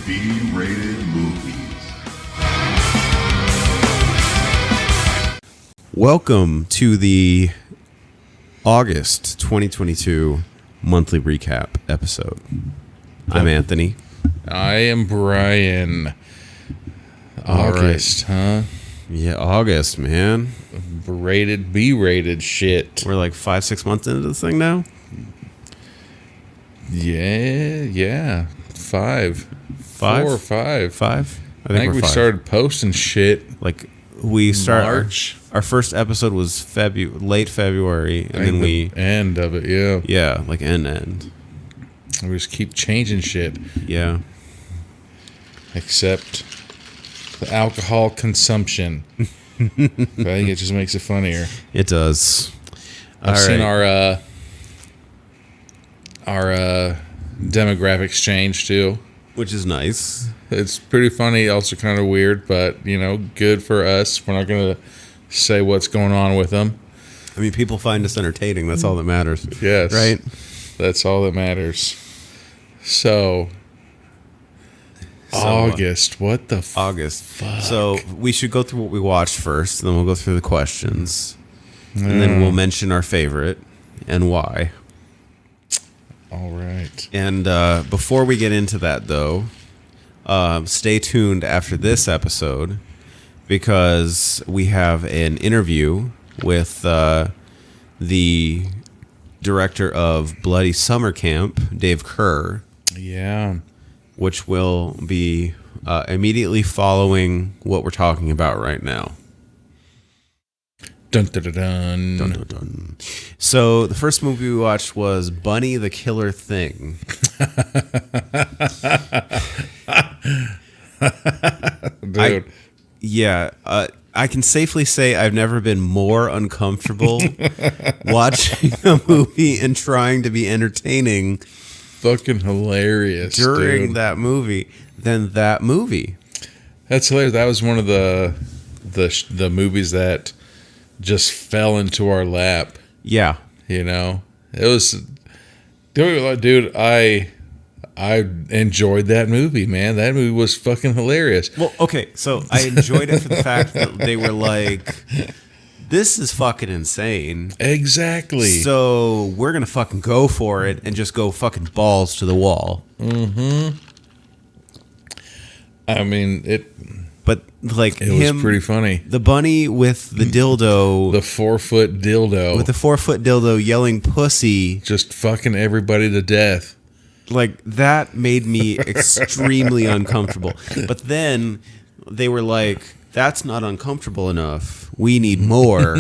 B-rated movies. Welcome to the August 2022 monthly recap episode. I'm Anthony. I am Brian. August, huh? Yeah, August, man. Rated, B-rated shit. We're like 5-6 months into this thing now. Yeah. 5. 4 or 5. 5? I think we're we 5. started posting shit. Like we started. March. Our first episode was late February, and then we end of it, yeah. Yeah, like end. We just keep changing shit, Yeah. except the alcohol consumption. I think it just makes it funnier. It does. I've seen our demographics change too. Which is nice. It's pretty funny, also kind of weird, but, good for us. We're not going to say what's going on with them. I mean, people find us entertaining. That's all that matters. Yes. Right? That's all that matters. So August. What the August. fuck? So we should go through what we watched first, and then we'll go through the questions. And then we'll mention our favorite and why. All right. And before we get into that, though, stay tuned after this episode because we have an interview with the director of Bloody Summer Camp, Dave Kehr, Yeah. which will be immediately following what we're talking about right now. Dun dun dun dun. Dun, dun, dun. So the first movie we watched was Bunny the Killer Thing. Dude. I can safely say I've never been more uncomfortable watching a movie and trying to be entertaining Fucking hilarious. during dude. that movie than that movie. That's hilarious. That was one of the movies that just fell into our lap. Yeah. It was, dude. I enjoyed that movie, man. That movie was fucking hilarious. Well, okay, so I enjoyed it for the fact that they were like, this is fucking insane. Exactly. So we're going to fucking go for it and just go fucking balls to the wall. I mean, it But like was pretty funny. The bunny with the dildo, The 4-foot dildo with the 4-foot dildo yelling pussy, just fucking everybody to death. like that made me extremely uncomfortable. But then they were like, that's not uncomfortable enough. We need more.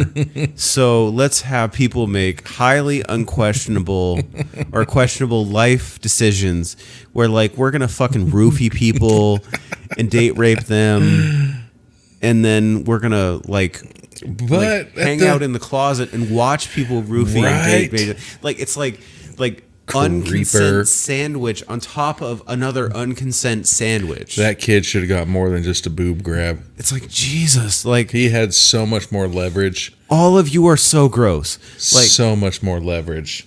So let's have people make highly unquestionable or questionable life decisions where like we're going to fucking roofie people and date rape them. And then we're going to hang out in the closet and watch people roofie and date rape. Like it's like unconsent sandwich on top of another unconsent sandwich. That kid should have got more than just a boob grab. It's like, Jesus, like He had so much more leverage. all of you are so gross. Like, So much more leverage.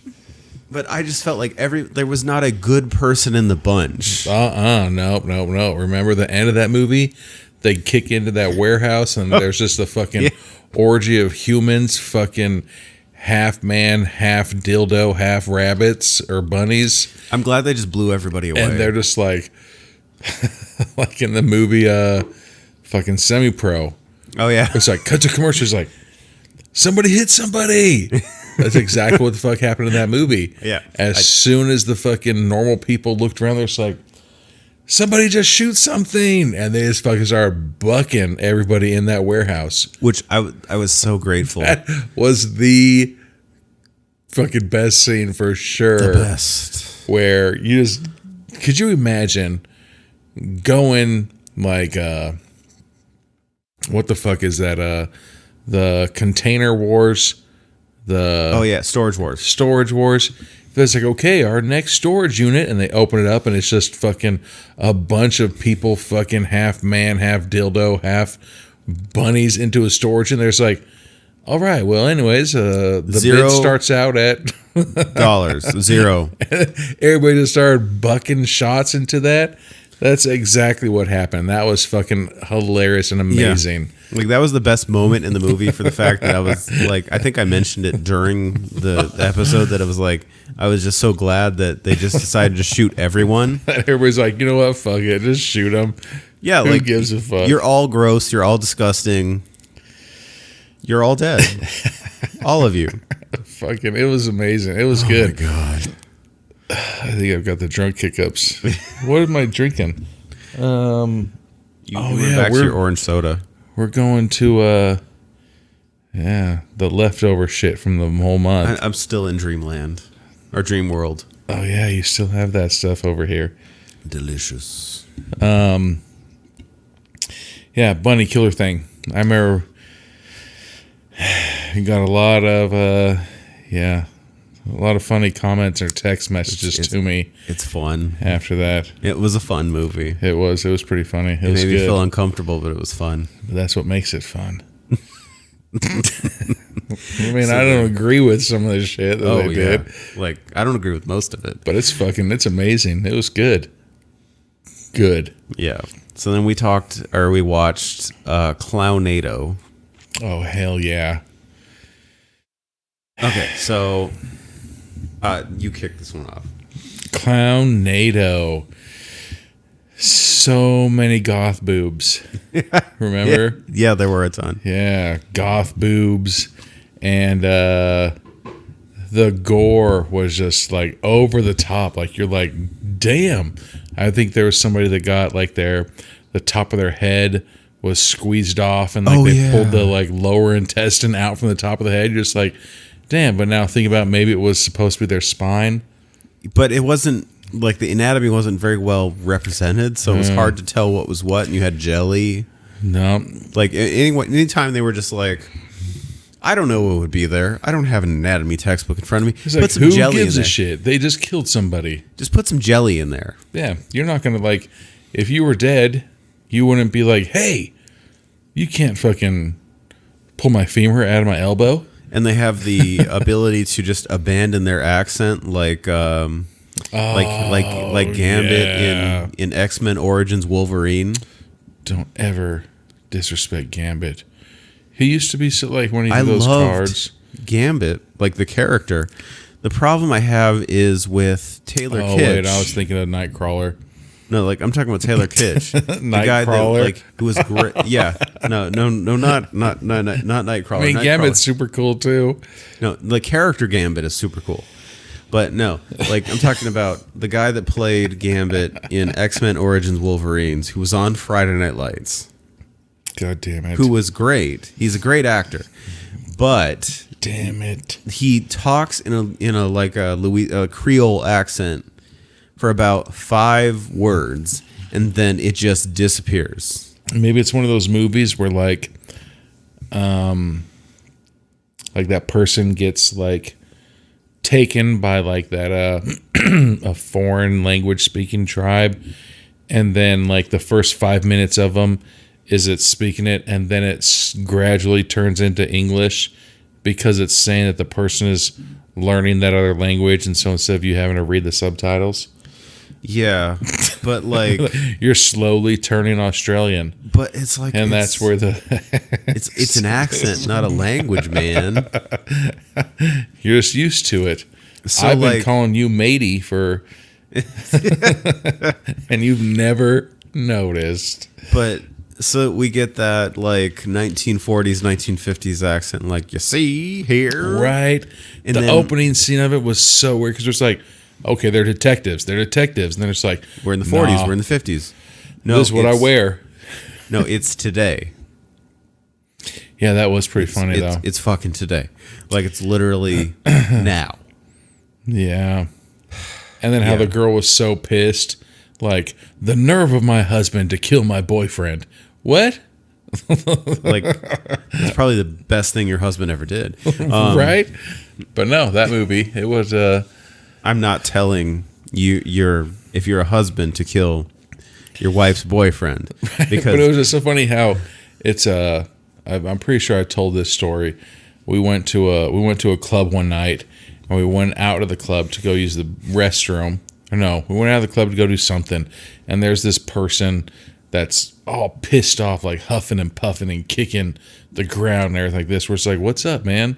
but I just felt like there was not a good person in the bunch. No. Remember the end of that movie? They kick into that warehouse and there's just a fucking orgy of humans, fucking half man, half dildo, half rabbits or bunnies. I'm glad they just blew everybody away. And they're just like, like in the movie, fucking Semi-Pro. Oh yeah. It's like, cut to commercials like, somebody hit somebody. That's exactly what the fuck happened in that movie. Yeah. As soon as the fucking normal people looked around, they're just like, somebody just shoot something. And they just fucking started bucking everybody in that warehouse. Which I was so grateful. That was the fucking best scene for sure. The best. Where you just, could you imagine going like, what the fuck is that? The Container Wars, Oh yeah, Storage Wars. Storage Wars. It's like, okay, our next storage unit, and they open it up, and it's just fucking a bunch of people, fucking half man, half dildo, half bunnies into a storage, and there's like, all right, well, anyways, the bid starts out at $0. Everybody just started bucking shots into that. That's exactly what happened. That was fucking hilarious and amazing. Like that was the best moment in the movie for the fact that I was like, I think I mentioned it during the episode that it was like, I was just so glad that they just decided to shoot everyone. Everybody's like, you know what? Fuck it. Just shoot them. Yeah. Who like gives a fuck? You're all gross. You're all disgusting. You're all dead. All of you. Fucking, it was amazing. It was good. Oh my God. I think I've got the drunk hiccups. What am I drinking? You went back to your orange soda. We're going to the leftover shit from the whole month. I'm still in Dreamland or Dream World. Oh yeah, you still have that stuff over here. Delicious. Yeah, bunny killer thing. I remember you got a lot of funny comments or text messages to me. It's fun. After that, It was a fun movie. it was pretty funny. It was Made me good. feel uncomfortable, but it was fun. But that's what makes it fun. I mean, I don't agree with some of the shit that they did, Like I don't agree with most of it. but it's amazing. It was good. Good. Yeah. So then we watched Clownado. Oh, hell yeah. Okay, so you kick this one off. Clownado. So many goth boobs. Remember? Yeah, there were a ton. Yeah, goth boobs. And the gore was just like over the top. Like you're like, damn. I think there was somebody that got like the top of their head was squeezed off and like they pulled the like lower intestine out from the top of the head. You're just like, damn. But now think about maybe it was supposed to be their spine. But it wasn't like the anatomy wasn't very well represented, so it was hard to tell what was what, and you had jelly. No. Like anytime they were just like, I don't know what would be there. I don't have an anatomy textbook in front of me. It's like, who gives a shit? They just killed somebody. Just put some jelly in there. Yeah. You're not going to like, if you were dead, you wouldn't be like, hey, you can't fucking pull my femur out of my elbow. And they have the ability to just abandon their accent, like Gambit in X-Men Origins Wolverine. Don't ever disrespect Gambit. He used to be so like one of those loved cards. Gambit, like the character. The problem I have is with Taylor Kitsch. Wait, I was thinking of Nightcrawler. No, like I'm talking about Taylor Kitsch, the guy that Nightcrawler? like who was great. Yeah, no, not Nightcrawler. I mean, Nightcrawler. Gambit's super cool too. No, the character Gambit is super cool. But no, like I'm talking about the guy that played Gambit in X-Men Origins Wolverines, who was on Friday Night Lights, God damn it. who was great. He's a great actor, but Damn it. he talks in a like a Creole accent for about 5 words, and then it just disappears. Maybe it's one of those movies where like that person gets like taken by like that a foreign language speaking tribe, and then like the first 5 minutes of them is it speaking it, and then it gradually turns into English because it's saying that the person is learning that other language, and so instead of you having to read the subtitles, Yeah, but like, you're slowly turning Australian. but it's like, And that's where it's an accent, not a language, man. you're just used to it. So, I've been like- calling you matey for, and you've never noticed. But so we get that like 1940s, 1950s accent, like you see here, Right. And the then- opening scene of it was so weird because it's like, okay, they're detectives. And then it's like, We're in the 40s, nah, we're in the 50s. No, this is what I it's- wear. No, it's today. Yeah, that was pretty funny it's, though. It's fucking today. Like it's literally now. Yeah. And then how Yeah. the girl was so pissed. Like, the nerve of my husband to kill my boyfriend. What? Like it's probably the best thing your husband ever did. Right? But no, that movie, it was, I'm not telling you if you're a husband to kill your wife's boyfriend because but it was just so funny how it's, I'm pretty sure I told this story. We went to a club one night, and we went out of the club to go use the restroom. Or no, we went out of the club to go do something, and there's this person that's all pissed off, like huffing and puffing and kicking the ground and everything like this. Where it's like, what's up, man?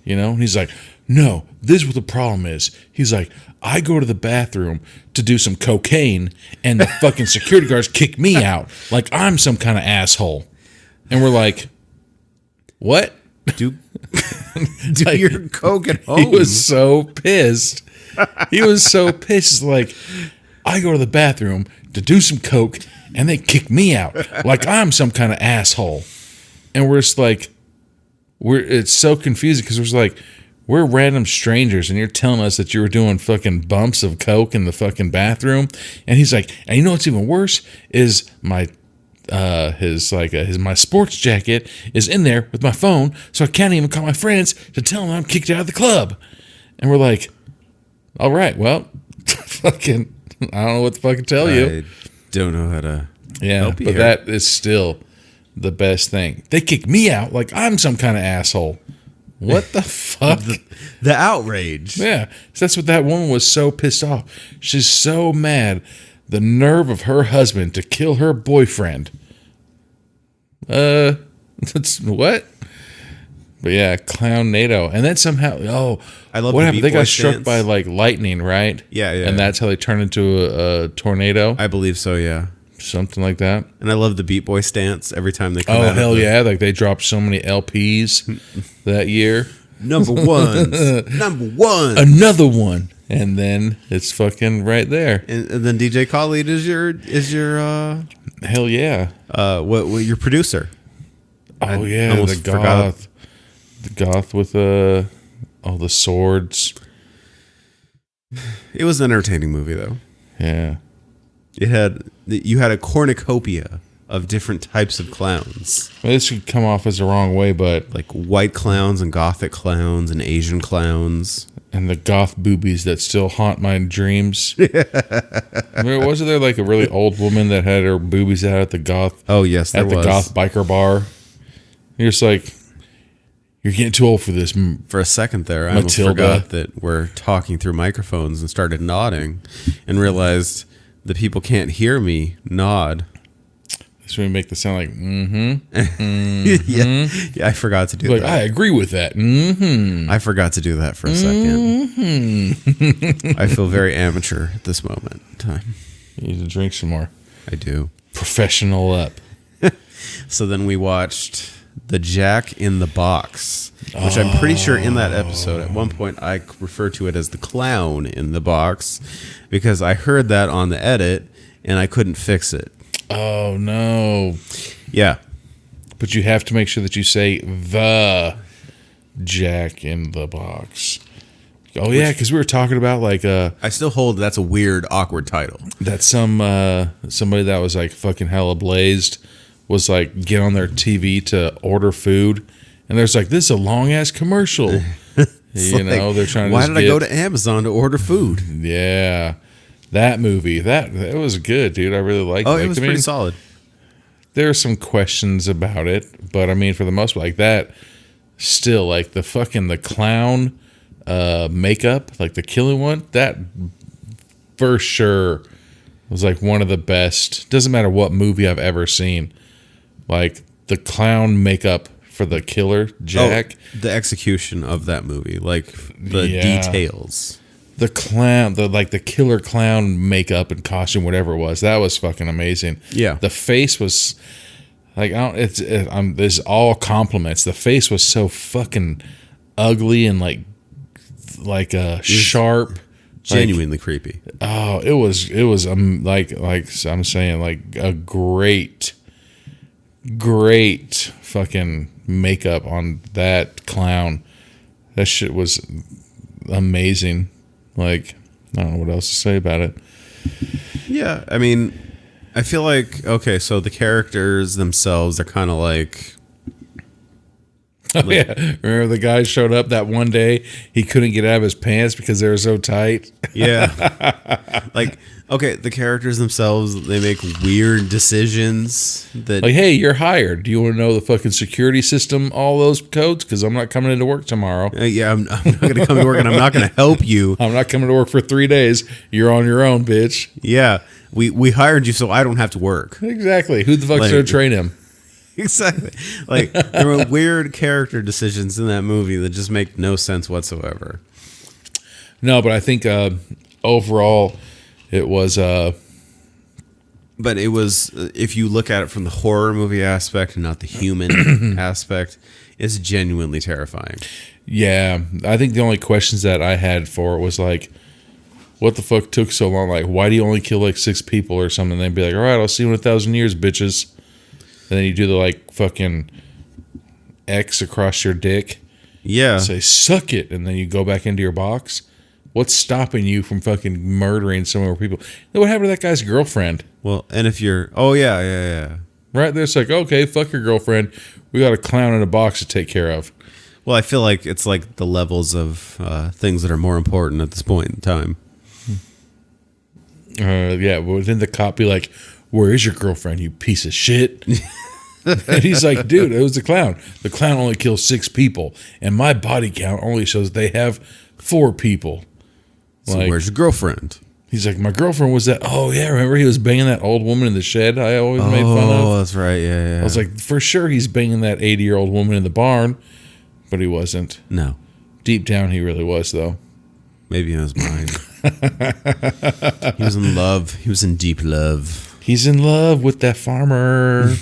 You know? And he's like, no, this is what the problem is. He's like, I go to the bathroom to do some cocaine, and the fucking security guards kick me out like I'm some kind of asshole. And we're like, what? Do your coke at home. He was so pissed. He was so pissed. Like, I go to the bathroom to do some coke, and they kick me out like I'm some kind of asshole. And we're just like, it's so confusing because we're just like, we're random strangers, and you're telling us that you were doing fucking bumps of coke in the fucking bathroom. And he's like, and you know what's even worse is my sports jacket is in there with my phone, so I can't even call my friends to tell them I'm kicked out of the club. And we're like, all right, well, fucking, I don't know what to fucking tell you. I don't know how to help you but here. that is still the best thing. They kick me out like I'm some kind of asshole. What the fuck? The outrage. Yeah, that's what that woman was so pissed off. She's so mad. The nerve of her husband to kill her boyfriend. That's what? But yeah, Clown NATO. And then somehow, I love what the happened? Beat They got Boys struck dance. by like lightning, right? Yeah. And that's how they turned into a tornado, I believe so, yeah. something like that. And I love the Beat Boy stance every time they come Oh out. hell of the, yeah! Like they dropped so many LPs that year. Number ones. Number one. Another one, and then it's fucking right there. And then DJ Khaled is your Hell yeah! what your producer. Oh yeah, the almost forgot. goth with all the swords. It was an entertaining movie though. Yeah, You had a cornucopia of different types of clowns, well, this could come off as the wrong way, but like white clowns and gothic clowns and Asian clowns. and the goth boobies that still haunt my dreams. Wasn't there like a really old woman that had her boobies out at the goth? Oh yes, there at the was. goth biker bar. You're just like, you're getting too old for this. For a second there, I almost Matilda. forgot that we're talking through microphones and started nodding and realized the people can't hear me nod. That's when we make the sound like, Yeah, I forgot to do like, that. I agree with that. Mm-hmm. I forgot to do that for a second. I feel very amateur at this moment in time. You need to drink some more. I do. Professional up. So then we watched The Jack in the Box, which I'm pretty sure in that episode, at one point, I referred to it as the clown in the box because I heard that on the edit and I couldn't fix it. Oh, no. Yeah. But you have to make sure that you say the Jack in the Box. Oh, yeah, because we were talking about like I still hold that's a weird, awkward title. that somebody that was like fucking hella blazed was like get on their TV to order food. And there's like, this is a long ass commercial. You know, Like, they're trying to why just did I go to Amazon to order food? Yeah. That movie, that was good, dude. I really liked it. Oh, Like, it was I mean, pretty solid. there are some questions about it, but I mean, for the most part, like that, still, like the clown makeup, like the killing one, that for sure was like one of the best. Doesn't matter what movie I've ever seen, like the clown makeup for the killer Jack, The execution of that movie, like the Yeah. details. the clown, the killer clown makeup and costume, whatever it was, that was fucking amazing. Yeah. The face was like, this is all compliments. The face was so fucking ugly and like sharp, Genuinely creepy. oh, it was like I'm saying, like a great fucking makeup on that clown. That shit was amazing. Like, I don't know what else to say about it. Yeah, I mean, I feel like, okay, so the characters themselves are kind of like Oh, yeah. Remember the guy showed up that one day, he couldn't get out of his pants because they were so tight? Yeah. Like, okay, the characters themselves, they make weird decisions that Like, hey, you're hired. Do you want to know the fucking security system, all those codes? Because I'm not coming into work tomorrow. yeah, I'm not going to come to work and I'm not going to help you. I'm not coming to work for 3 days. You're on your own, bitch. Yeah. We hired you so I don't have to work. Exactly. Who the fuck's Like- going to train him? Exactly. Like, there were weird character decisions in that movie that just make no sense whatsoever. No, but I think overall it was But it was, if you look at it from the horror movie aspect and not the human aspect, it's genuinely terrifying. yeah, I think the only questions that I had for it was like, what the fuck took so long? Like, why do you only kill like 6 people or something? They'd be like, all right, I'll see you in 1,000 years, bitches. And then you do the like fucking X across your dick, Yeah. say suck it, and then you go back into your box. What's stopping you from fucking murdering so many people? What happened to that guy's girlfriend? Well, and if you're, oh, yeah. Right there, it's like, okay, fuck your girlfriend. We got a clown in a box to take care of. Well, I feel like it's like the levels of things that are more important at this point in time. Yeah, but then the cop be like, where is your girlfriend, you piece of shit? And he's like, dude, it was the clown. The clown only kills 6 people, and my body count only shows they have 4 people. So Like, where's your girlfriend? he's like, my girlfriend was that. Oh, yeah, remember he was banging that old woman in the shed I always made fun Oh, of? that's right. Yeah. I was like, for sure he's banging that 80-year-old woman in the barn, but he wasn't. no, Deep down, he really was, though. maybe in his mind. He was in love. He was in deep love. He's in love with that farmer.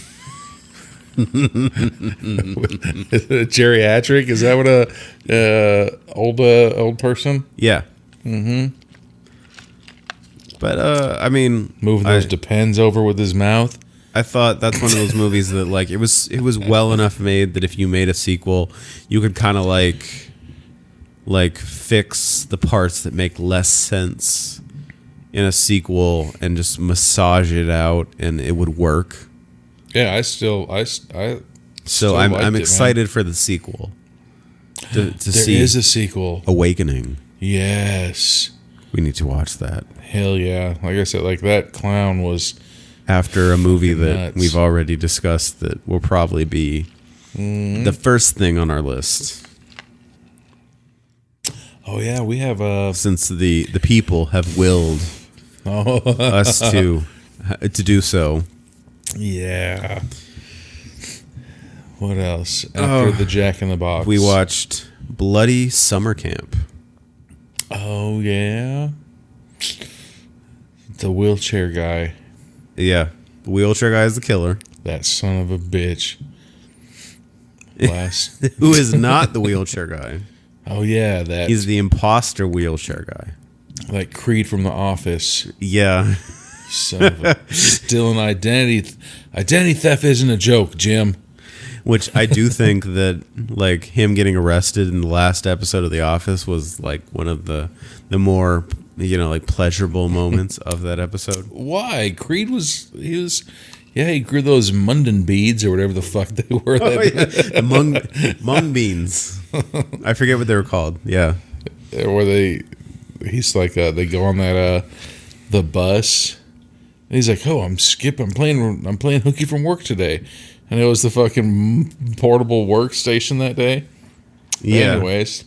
Geriatric? Is that what a old person? Yeah. Mm-hmm. But I mean, Moving those depends over with his mouth. I thought that's one of those movies that like it was well enough made that if you made a sequel, you could kind of like fix the parts that make less sense in a sequel and just massage it out and it would work. Yeah, I So still I'm liked it, man. excited for the sequel to There see is a sequel. Awakening. Yes. We need to watch that Hell yeah. Like I said, like that clown was after a movie Fucking that nuts. we've already discussed that will probably be the first thing on our list oh yeah, we have since the people have willed us to do so. yeah. What else? After the Jack in the Box. We watched Bloody Summer Camp. Oh yeah. The wheelchair guy. Yeah, the wheelchair guy is the killer. That son of a bitch. Last. Who is not the wheelchair guy? Oh yeah, that He's the imposter wheelchair guy. like Creed from The Office. Yeah. Son of a, still an identity theft isn't a joke, Jim. Which I do think that like him getting arrested in the last episode of The Office was like one of the more like pleasurable moments of that episode. Why? Creed he grew those Munden beads or whatever the fuck they were. The mung beans. I forget what they were called. Yeah. Where he's like they go on that the bus. And he's like, "Oh, I'm playing hooky from work today." And it was the fucking portable workstation that day. Yeah. Anyways,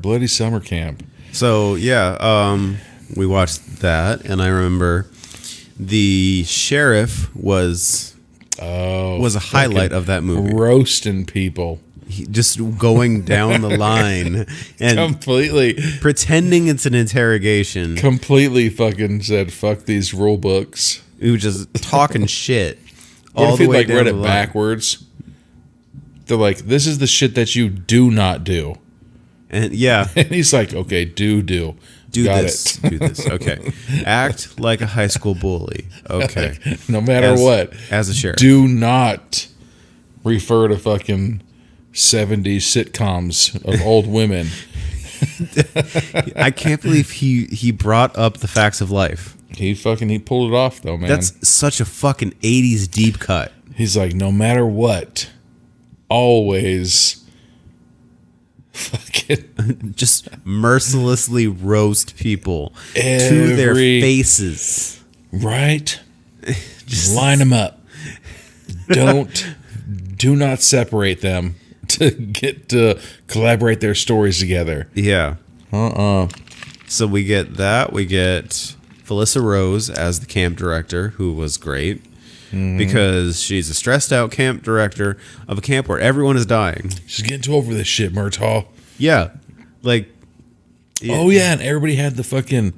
Bloody Summer Camp. So yeah, we watched that, and I remember the sheriff was a highlight of that movie. Roasting people. Just going down the line and Completely pretending it's an interrogation. fucking said, "Fuck these rule books." He was just talking shit What all if the he way like down read the it line. backwards? They're like, "This is the shit that you do not do," And yeah, and he's like, "Okay, do do Got this, it. do this. Okay, act like a high school bully. Okay, No matter As- what, as a sheriff. do not refer to fucking 70s sitcoms of old women." I can't believe he brought up the facts of life. He pulled it off though, man. That's such a fucking 80s deep cut. He's like, no matter what, always fucking Just mercilessly roast people to their Every- faces. right. Just line them up. Do not separate them to get to collaborate their stories together. Yeah. So we get that. We get Felissa Rose as the camp director, who was great because she's a stressed out camp director of a camp where everyone is dying. She's getting too over this shit, Murtaugh. Yeah. Like, Oh yeah, and everybody had the fucking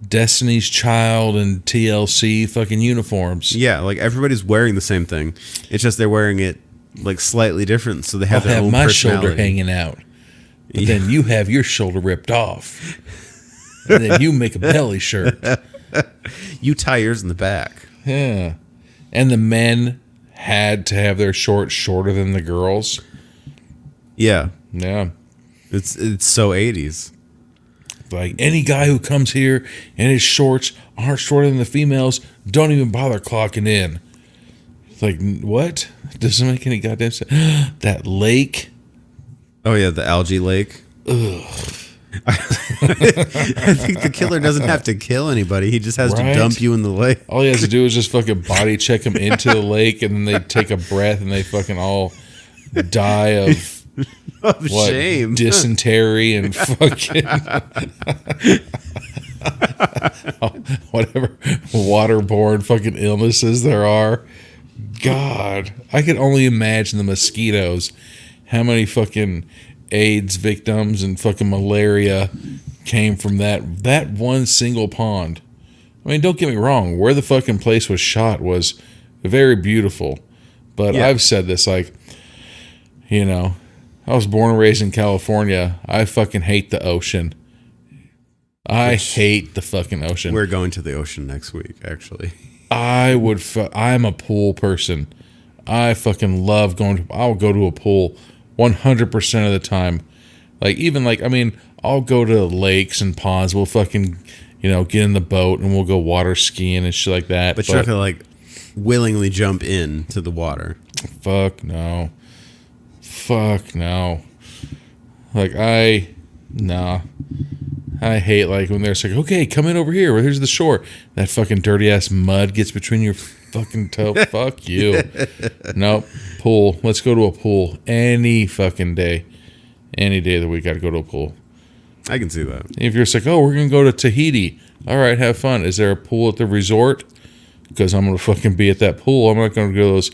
Destiny's Child and TLC fucking uniforms. yeah, like everybody's wearing the same thing. It's just they're wearing it like slightly different, so they have I'll their have own my personality. shoulder hanging out, but then you have your shoulder ripped off, and then you make a belly shirt. You tie yours in the back. Yeah, and the men had to have their shorts shorter than the girls. Yeah. Yeah. It's so 80s. Like, any guy who comes here and his shorts aren't shorter than the females, don't even bother clocking in. It's like, what? Doesn't make any goddamn sense. That lake. Oh yeah, the algae lake. Ugh. I think the killer doesn't have to kill anybody. He just has Right? to dump you in the lake. All he has to do is just fucking body check him into the lake, and then they take a breath and they fucking all die of Of what? shame. Dysentery and fucking whatever waterborne fucking illnesses there are. God, I can only imagine the mosquitoes. How many fucking AIDS victims and fucking malaria came from that one single pond? I mean, don't get me wrong. Where the fucking place was shot was very beautiful, but Yeah. I've said this, like, you know, I was born and raised in California. I fucking hate the ocean. I hate the fucking ocean. We're going to the ocean next week, actually. I'm a pool person. I fucking love I'll go to a pool 100% of the time. Like, even like, I mean, I'll go to lakes and ponds. We'll fucking, get in the boat and we'll go water skiing and shit like that. But you're not gonna like willingly jump into the water. Fuck no. Fuck no. Like, nah. I hate, like, when they're like, okay, come in over here. Here's the shore. That fucking dirty ass mud gets between your fucking toe. Fuck you. Nope. Pool. Let's go to a pool any fucking day. Any day of the week, I'd go to a pool. I can see that. If you're just like, oh, we're going to go to Tahiti. All right, have fun. Is there a pool at the resort? Because I'm going to fucking be at that pool. I'm not going to go to those,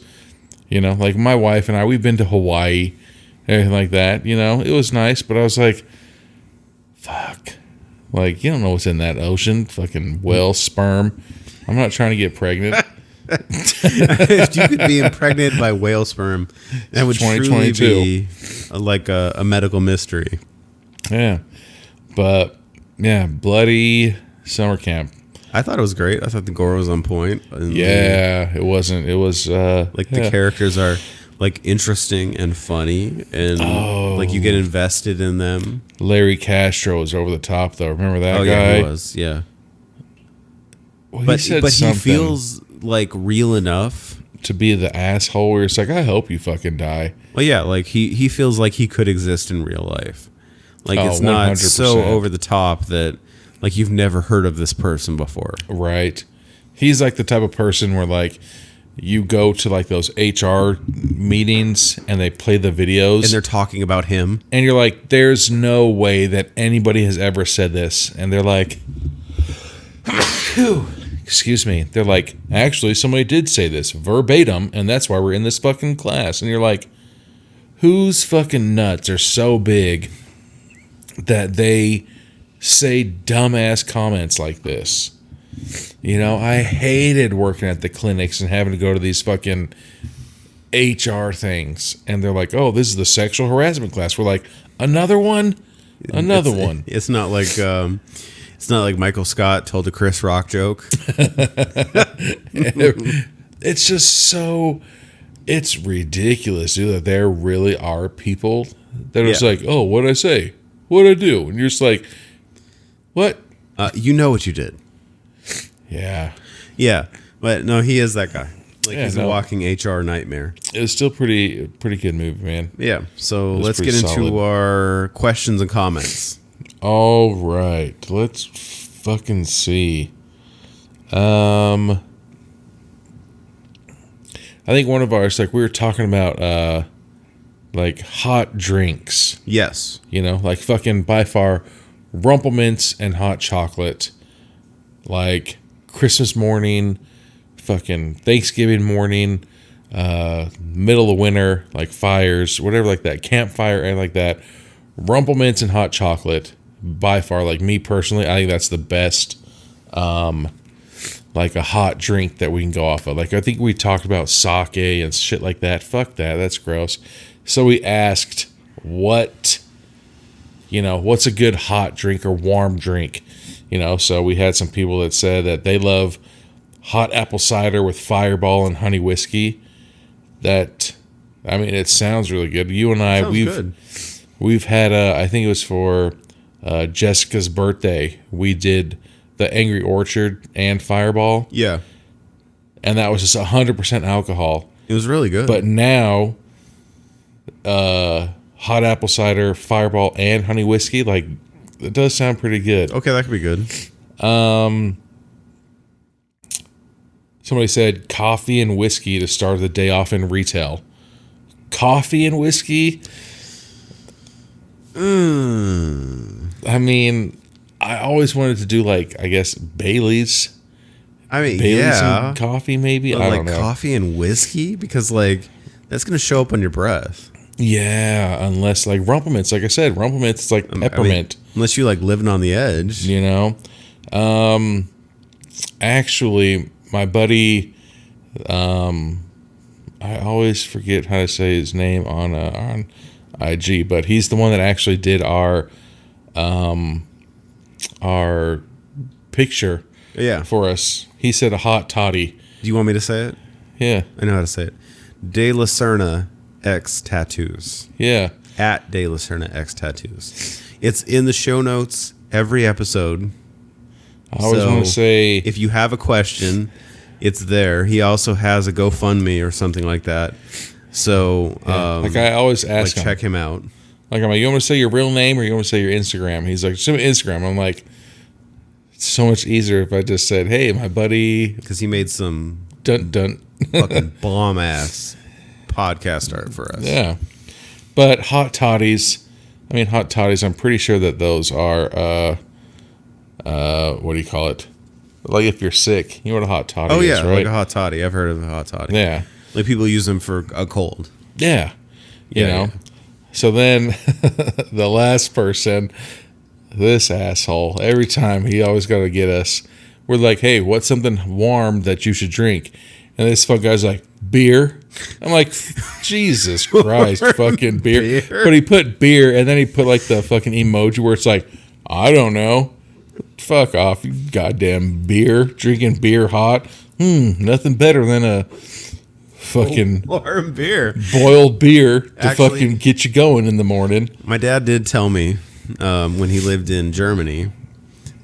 like my wife and I, we've been to Hawaii, everything like that. It was nice, but I was like, fuck. Like, you don't know what's in that ocean. Fucking whale sperm. I'm not trying to get pregnant. If you could be impregnated by whale sperm, that would truly 2022. be like a medical mystery. Yeah. But, yeah, bloody summer camp. I thought it was great. I thought the gore was on point. And Yeah, it wasn't. It was, the yeah. characters are like interesting and funny, and like you get invested in them. Larry Castro was over the top, though. Remember that guy? Yeah, he was. Yeah, Well, but said he something feels like real enough. to be the asshole where it's like, I hope you fucking die. Well, yeah, like he feels like he could exist in real life. Like Oh, it's not so 100%. over the top that like you've never heard of this person before. Right. He's like the type of person where, like, you go to like those HR meetings and they play the videos And they're talking about him. and you're like, there's no way that anybody has ever said this. And they're like, excuse me. They're like, actually, somebody did say this verbatim, and that's why we're in this fucking class. And you're like, whose fucking nuts are so big that they say dumbass comments like this? I hated working at the clinics and having to go to these fucking HR things. And they're like, oh, this is the sexual harassment class. We're like, another one? Another one. It's not like Michael Scott told a Chris Rock joke. It's just so, it's ridiculous, dude, that there really are people that are just Yeah. like, oh, what'd I say? What'd I do? And you're just like, what? You know what you did. Yeah. Yeah, but no, he is that guy. Like he's a walking HR nightmare. It was still pretty good movie, man. Yeah. So let's pretty get into solid. our questions and comments. All right, let's fucking see. I think one of ours, like we were talking about, like hot drinks. Yes. You know, like fucking by far, Rumplemints and hot chocolate. Like Christmas morning, fucking Thanksgiving morning, middle of winter, like fires, whatever like that, campfire and like that. Rumplemints and hot chocolate, by far, like me personally, I think that's the best, like a hot drink that we can go off of. Like I think we talked about sake and shit like that. Fuck that, that's gross. So we asked, what's a good hot drink or warm drink? You know, so we had some people that said that they love hot apple cider with Fireball and honey whiskey. That, I mean, it sounds really good. You and I, we've had, I think it was for Jessica's birthday, we did the Angry Orchard and Fireball. Yeah. And that was just 100% alcohol. It was really good. But now, hot apple cider, Fireball, and honey whiskey, like, it does sound pretty good. Okay, that could be good. Somebody said coffee and whiskey to start the day off in retail. Coffee and whiskey? I mean, I always wanted to do, like, I guess, Bailey's. I mean, Bailey's and coffee, maybe? But I like don't know. coffee and whiskey? Because, like, that's going to show up on your breath. Yeah, unless, like, Rumplemints. Like I said, Rumplemints is like peppermint. I mean, unless you like living on the edge. You know? Actually, my buddy, I always forget how to say his name on IG, but he's the one that actually did our picture for us. He said a hot toddy. Do you want me to say it? Yeah. I know how to say it. De La Serna X Tattoos. Yeah. At De La Serna X Tattoos. It's in the show notes every episode. I always want to say, if you have a question, it's there. He also has a GoFundMe or something like that. So, like I always ask him, check him out. Like, I'm like, you want me to say your real name or you want me to say your Instagram? He's like, send me Instagram. I'm like, it's so much easier if I just said, hey, my buddy. Because he made some fucking bomb ass podcast art for us. Yeah. But hot toddies, I'm pretty sure that those are, what do you call it? Like if you're sick, you know what a hot toddy is, right? Like a hot toddy. I've heard of a hot toddy. Yeah. Like people use them for a cold. Yeah. You know? Yeah. So then the last person, this asshole, every time he always got to get us. We're like, hey, what's something warm that you should drink? And this fuck guy's like, beer. I'm like, Jesus Christ, fucking beer. But he put beer, and then he put like the fucking emoji where it's like, I don't know. Fuck off, you goddamn beer. Drinking beer hot. Nothing better than a fucking warm beer. Boiled beer to Actually, fucking get you going in the morning. My dad did tell me when he lived in Germany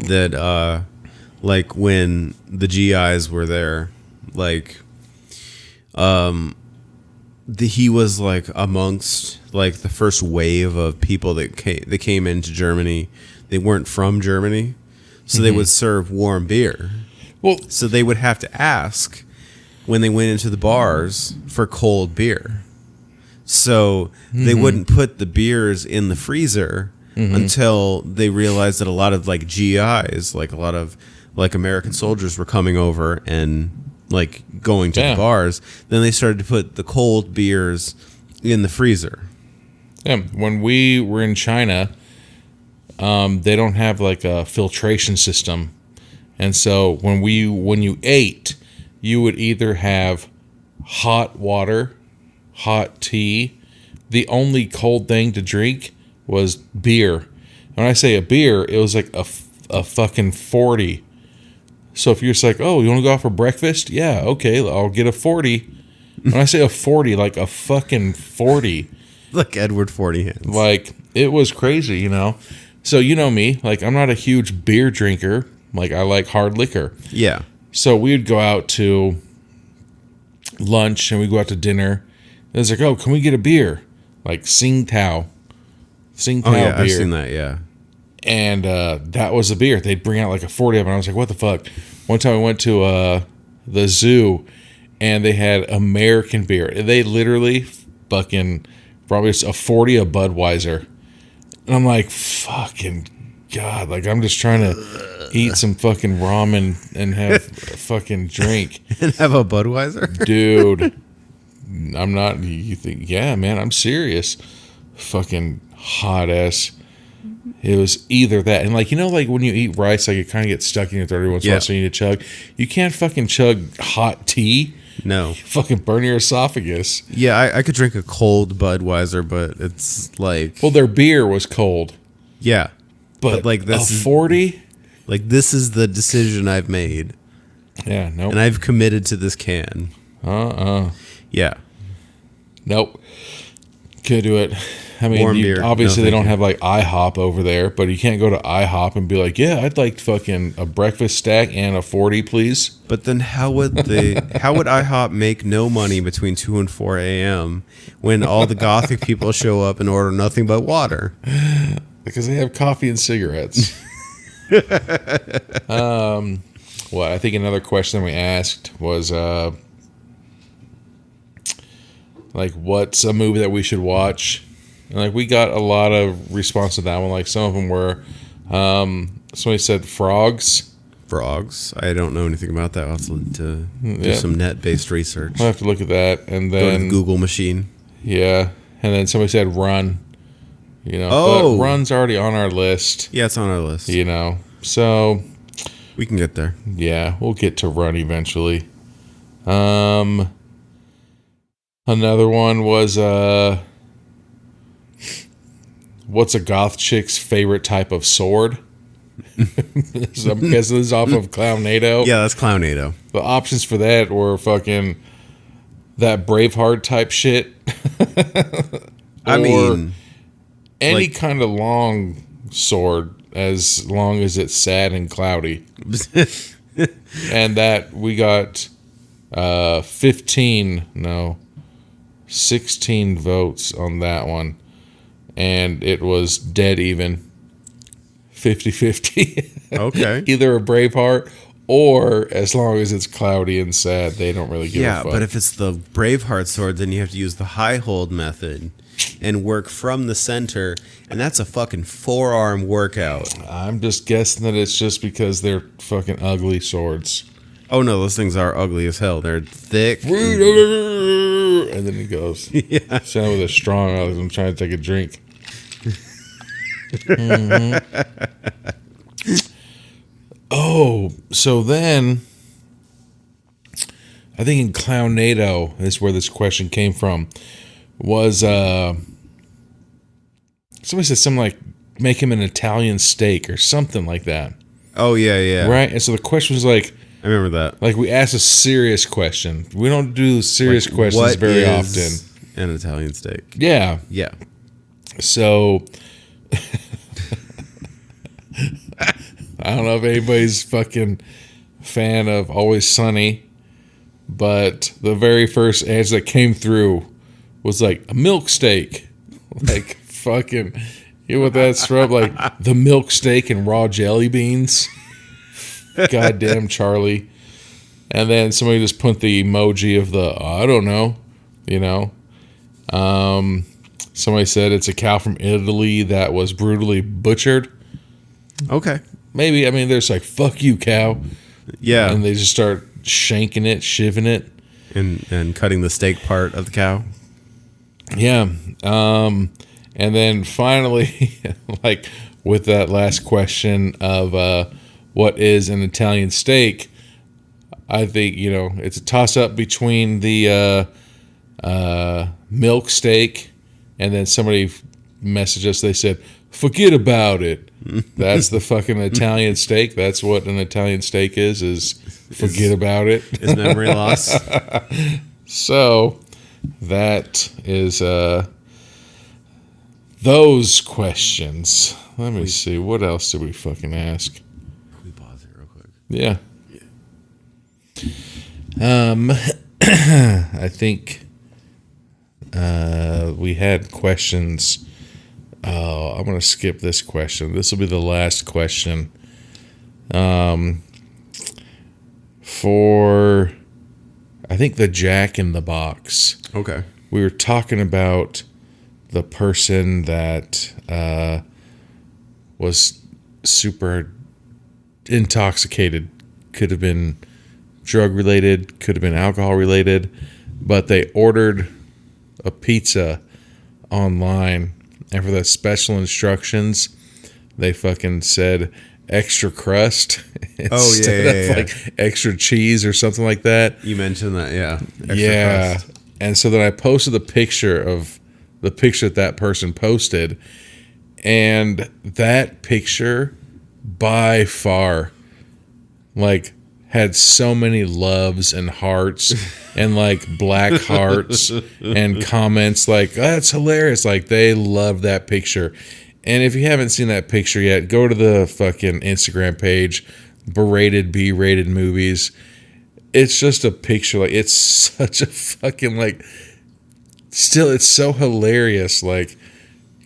that like when the GIs were there, like he was like amongst like the first wave of people that came into Germany. They weren't from Germany, so they would serve warm beer. Well, so they would have to ask when they went into the bars for cold beer. So they wouldn't put the beers in the freezer until they realized that a lot of like GIs, like a lot of like American soldiers were coming over and like going to the bars. Then they started to put the cold beers in the freezer. Yeah, when we were in China, they don't have like a filtration system. And so when you ate, you would either have hot water, hot tea. The only cold thing to drink was beer. When I say a beer, it was like a fucking 40. So if you're just like, oh, you want to go out for breakfast? Yeah, okay, I'll get a 40. When I say a 40, like a fucking 40. Like Edward 40 Hands. Like, it was crazy, you know? So you know me, like I'm not a huge beer drinker. Like I like hard liquor. Yeah. So we would go out to lunch and we go out to dinner. And it's like, oh, can we get a beer? Like Tsingtao Oh yeah, beer. I've seen that. Yeah. And that was the beer. They'd bring out like a 40 of them. I was like, what the fuck? One time I went to the zoo and they had American beer. They literally fucking probably a 40 of Budweiser. And I'm like, fucking God. Like, I'm just trying to eat some fucking ramen and have a fucking drink. And have a Budweiser? Dude, I'm not. You think, yeah, man, I'm serious. Fucking hot ass. It was either that and like, you know, like when you eat rice, like it kind of gets stuck in your throat every once in a while, so you need to chug. You can't fucking chug hot tea. No. Fucking burn your esophagus. Yeah, I could drink a cold Budweiser, but it's like, Well, their beer was cold, yeah, but like a 40. like this is the decision I've made, Yeah, nope. and I've committed to this can. Yeah. Nope. Could do it. I mean, Warm beer. obviously No, they thank don't you. have like IHOP over there, but you can't go to IHOP and be like, yeah, I'd like fucking a breakfast stack and a 40, please. But then how would IHOP make no money between 2 and 4 a.m. when all the gothic people show up and order nothing but water? Because they have coffee and cigarettes. Well, I think another question we asked was, like, what's a movie that we should watch? And, like, we got a lot of response to that one. Like, some of them were, somebody said Frogs. Frogs. I don't know anything about that. I'll have to do Yeah. some net-based research. I'll have to look at that. And Go to then, the Google machine. yeah. And then somebody said Run. You know, Oh. but Run's already on our list, Yeah, it's on our list. you know. So, We can get there. yeah, we'll get to Run eventually. Another one was what's a goth chick's favorite type of sword? So I'm guessing this is off of Clownado. Yeah, that's Clownado. The options for that were fucking that Braveheart type shit. I Or mean, any like- kind of long sword, as long as it's sad and cloudy. And that we got 16 votes on that one. And it was dead even. 50-50. okay. Either a Braveheart or as long as it's cloudy and sad, they don't really give a Yeah, fuck. but if it's the Braveheart sword, then you have to use the high hold method and work from the center, and that's a fucking forearm workout. I'm just guessing that it's just because they're fucking ugly swords. Oh no, those things are ugly as hell. They're thick. And then he goes. Yeah. Sound with a strong as I'm trying to take a drink. Mhm. Oh, so then I think in Clownado is where this question came from. Was somebody said something like make him an Italian steak or something like that. Oh yeah, yeah. Right? And so the question was like I remember that. we asked a serious question. We don't do serious questions What very is often. an Italian steak? Yeah. Yeah. So I don't know if anybody's fucking fan of Always Sunny, but the very first answer that came through was like a milk steak. Like fucking, you know what that's from? Like the milk steak and raw jelly beans. Goddamn Charlie. And then somebody just put the emoji of the, I don't know, you know. Somebody said it's a cow from Italy that was brutally butchered. Okay. Maybe, I mean, there's like, fuck you, cow. Yeah. And they just start shanking it, shivving it. And cutting the steak part of the cow. Yeah. And then finally, like with that last question of what is an Italian steak, I think, you know, it's a toss up between the milk steak and then somebody messaged us. They said, forget about it. That's the fucking Italian steak. That's what an Italian steak is forget about it. Is memory loss. So that is those questions. Let me see. What else did we fucking ask? Let me pause it real quick. Yeah. I think we had questions. I'm going to skip this question. This will be the last question. For, I think, the Jack in the Box. Okay. We were talking about the person that was super intoxicated. Could have been drug related, could have been alcohol related, but they ordered a pizza online, and for the special instructions, they fucking said extra crust instead of like extra cheese or something like that. You mentioned that, yeah. Yeah. Crust. And so then I posted the picture that person posted, and that picture by far like had so many loves and hearts and like black hearts and comments like, oh, that's hilarious. Like, they love that picture. And if you haven't seen that picture yet, go to the fucking Instagram page, Berated B-Rated Movies. It's just a picture. Like, it's such a fucking, like, still, it's so hilarious. Like,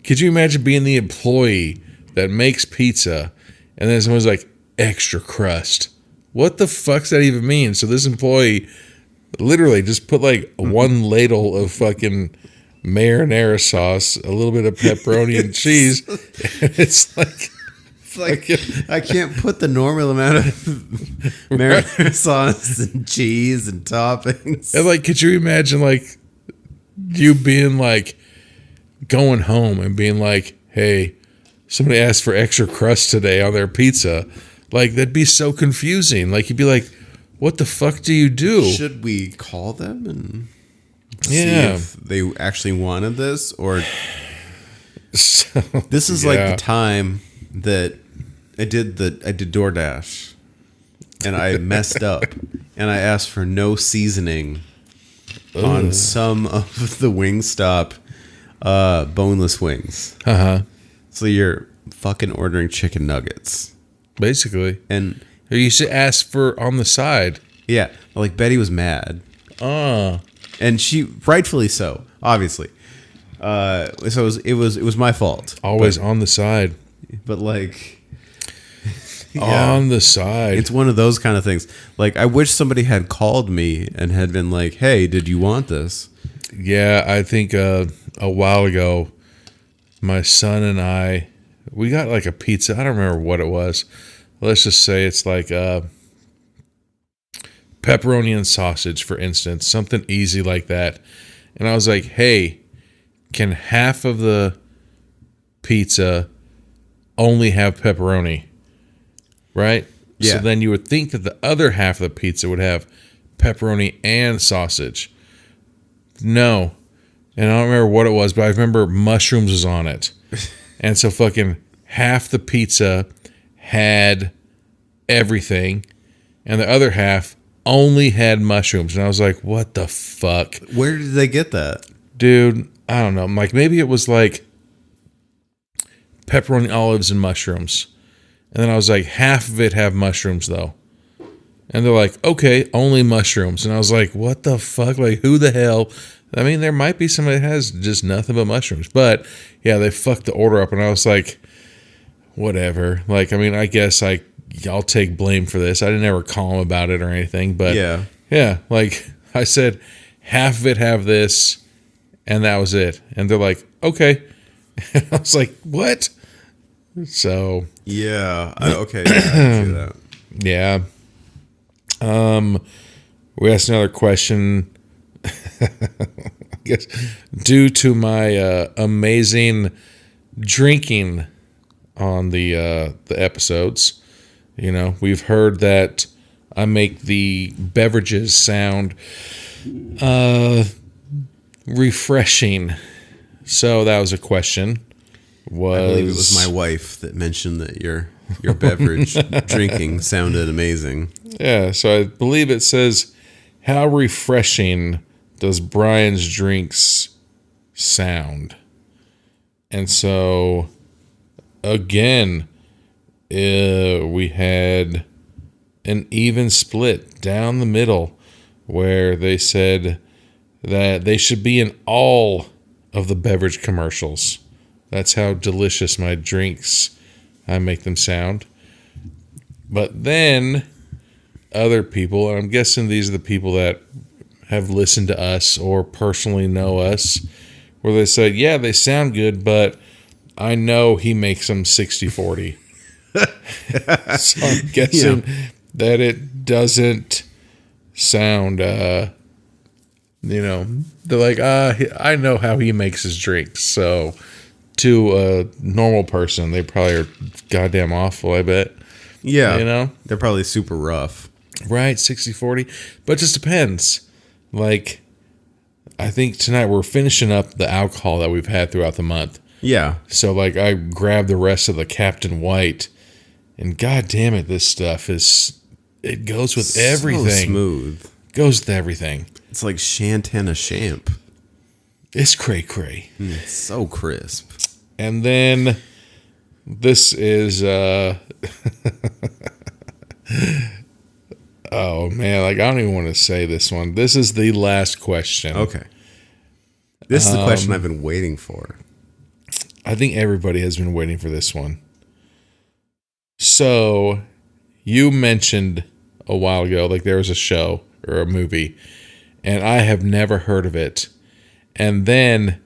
could you imagine being the employee that makes pizza and then someone's like, extra crust? What the fuck's that even mean? So this employee literally just put like one ladle of fucking marinara sauce, a little bit of pepperoni and cheese. And it's like I can't put the normal amount of marinara sauce and cheese and toppings. And like, could you imagine like you being like going home and being like, hey, somebody asked for extra crust today on their pizza. Like, that'd be so confusing. Like, you'd be like, what the fuck do you do? Should we call them and see Yeah. if they actually wanted this? Or So, this is yeah. like the time that I did DoorDash and I messed up and I asked for no seasoning on some of the Wingstop boneless wings. Uh-huh. So you're fucking ordering chicken nuggets. Basically. And Or you should ask for on the side. yeah, like Betty was mad. And she rightfully so, obviously. So it was my fault. Always on the side. But like yeah. On the side. It's one of those kind of things. Like, I wish somebody had called me and had been like, "Hey, did you want this?" Yeah, I think a while ago, my son and I, we got like a pizza. I don't remember what it was. Let's just say it's like pepperoni and sausage, for instance, something easy like that. And I was like, hey, can half of the pizza only have pepperoni? Right? Yeah. So then you would think that the other half of the pizza would have pepperoni and sausage. No. And I don't remember what it was, but I remember mushrooms was on it. And so fucking half the pizza had everything, and the other half only had mushrooms. And I was like, what the fuck? Where did they get that? Dude, I don't know. Like, maybe it was like pepperoni, olives, and mushrooms. And then I was like, half of it have mushrooms, though. And they're like, okay, only mushrooms. And I was like, what the fuck? Like, who the hell? I mean, there might be somebody that has just nothing but mushrooms. But, yeah, they fucked the order up. And I was like, whatever. Like, I mean, I guess I'll take blame for this. I didn't ever call them about it or anything. But, yeah, like I said, half of it have this, and that was it. And they're like, okay. And I was like, what? So... Yeah. Okay. Yeah, I can see that. Yeah. We asked another question. I guess due to my amazing drinking on the episodes, you know, we've heard that I make the beverages sound refreshing. So that was a question. I believe it was my wife that mentioned that your beverage drinking sounded amazing. Yeah, so I believe it says, how refreshing does Brian's drinks sound? And so, again, we had an even split down the middle. where they said that they should be in all of the beverage commercials. That's how delicious my drinks, I make them sound. But then other people, and I'm guessing these are the people that have listened to us or personally know us, where they said, yeah, they sound good, but I know he makes them 60-40. So I'm guessing that it doesn't sound, they're like, I know how he makes his drinks. So to a normal person, they probably are goddamn awful, I bet. Yeah. They're probably super rough. Right, 60-40. But it just depends. Like, I think tonight we're finishing up the alcohol that we've had throughout the month. Yeah. So, like, I grabbed the rest of the Captain White, and god damn it, this stuff it goes with everything. So smooth. Goes with everything. It's like Shantana Champ. It's cray-cray. It's so crisp. And then this is, oh man, like I don't even want to say this one. This is the last question. Okay. This is the question I've been waiting for. I think everybody has been waiting for this one. So, you mentioned a while ago, like there was a show or a movie, and I have never heard of it. And then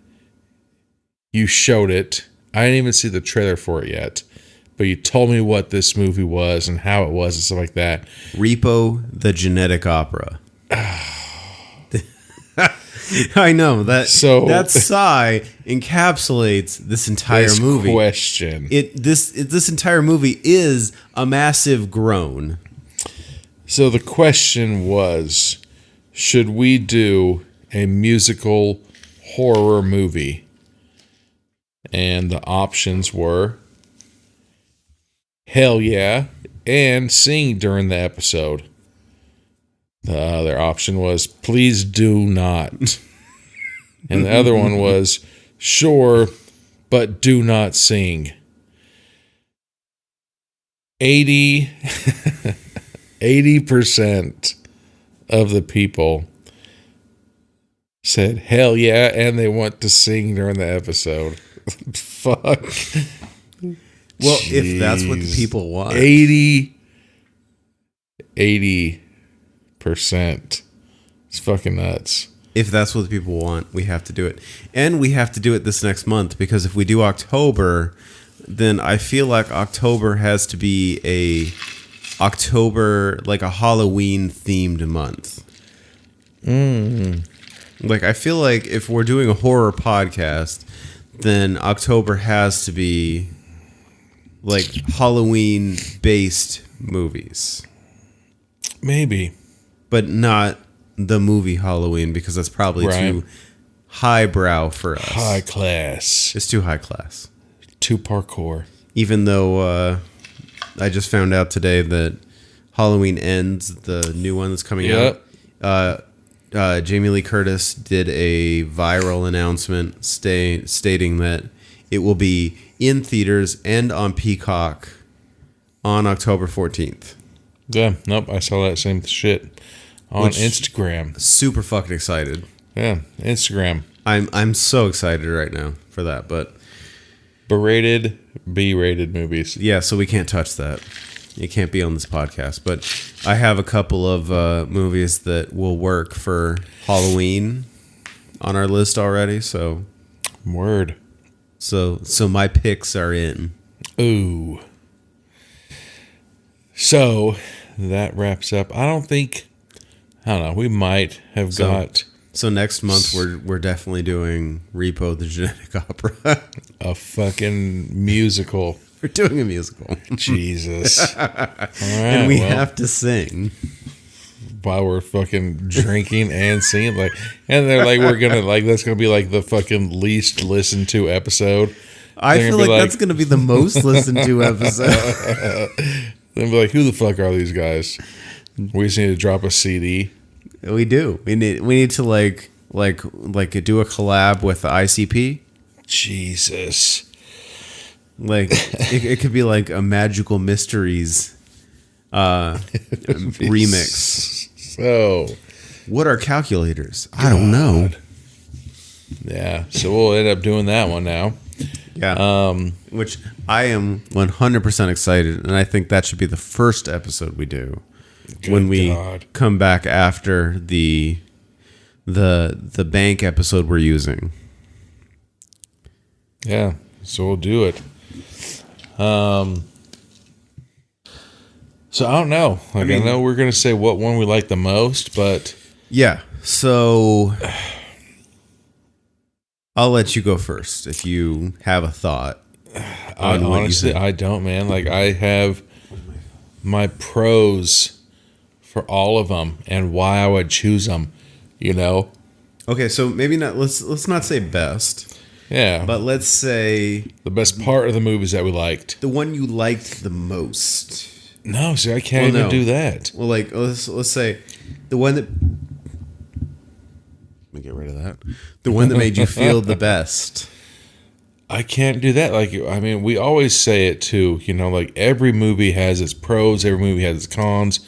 you showed it. I didn't even see the trailer for it yet, but you told me what this movie was and how it was and stuff like that. Repo the Genetic Opera. I know that. So that sigh encapsulates this entire movie. Question. This entire movie is a massive groan. So the question was, should we do a musical horror movie? And the options were hell yeah, and sing during the episode. The other option was please do not. And the other one was sure, but do not sing. 80% of the people said hell yeah, and they want to sing during the episode. Fuck. Well, if that's what the people want. 80%. It's fucking nuts. If that's what the people want, we have to do it. And we have to do it this next month, because if we do October, then I feel like October has to be like a Halloween themed month. Like, I feel like if we're doing a horror podcast, then October has to be like Halloween based movies. Maybe. But not the movie Halloween, because that's probably too highbrow for us. High class. It's too high class. Too parkour. Even though I just found out today that Halloween Ends, the new one that's coming out, Jamie Lee Curtis did a viral announcement stating that it will be in theaters and on Peacock on October 14th. Yeah, nope, I saw that same shit on Instagram. Super fucking excited. Yeah, Instagram. I'm so excited right now for that, but berated, B-rated movies. Yeah, so we can't touch that. It can't be on this podcast, but I have a couple of movies that will work for Halloween on our list already, so word. So my picks are in. Ooh. So that wraps up. I don't know. We might have got. So next month we're definitely doing Repo the Genetic Opera. A fucking musical. We're doing a musical. Jesus. All right, and we have to sing while we're fucking drinking and singing, and they're like, we're gonna that's gonna be like the fucking least listened to episode. I feel like that's gonna be the most listened to episode. They'll be like, who the fuck are these guys? We just need to drop a CD. We do. We need to like do a collab with the ICP. Jesus. Like it could be like a Magical Mysteries remix. So What are calculators? I don't know. Yeah, so we'll end up doing that one now. Yeah. Which I am 100% excited, and I think that should be the first episode we do when we God. come back after the bank episode we're using. Yeah, so we'll do it. So I don't know. Like, I know we're gonna say what one we like the most, but Yeah. So I'll let you go first if you have a thought. honestly, I don't, man. Like, I have my pros for all of them and why I would choose them. You know? Okay, so maybe not. Let's not say best, Yeah. but let's say the best part of the movies that we liked. the one you liked the most. No, see, I can't Well, even no. do that. Well, like let's say the one that. Let me get rid of that. The one that made you feel the best. I can't do that. Like, I mean, we always say it too, you know, like every movie has its pros, every movie has its cons,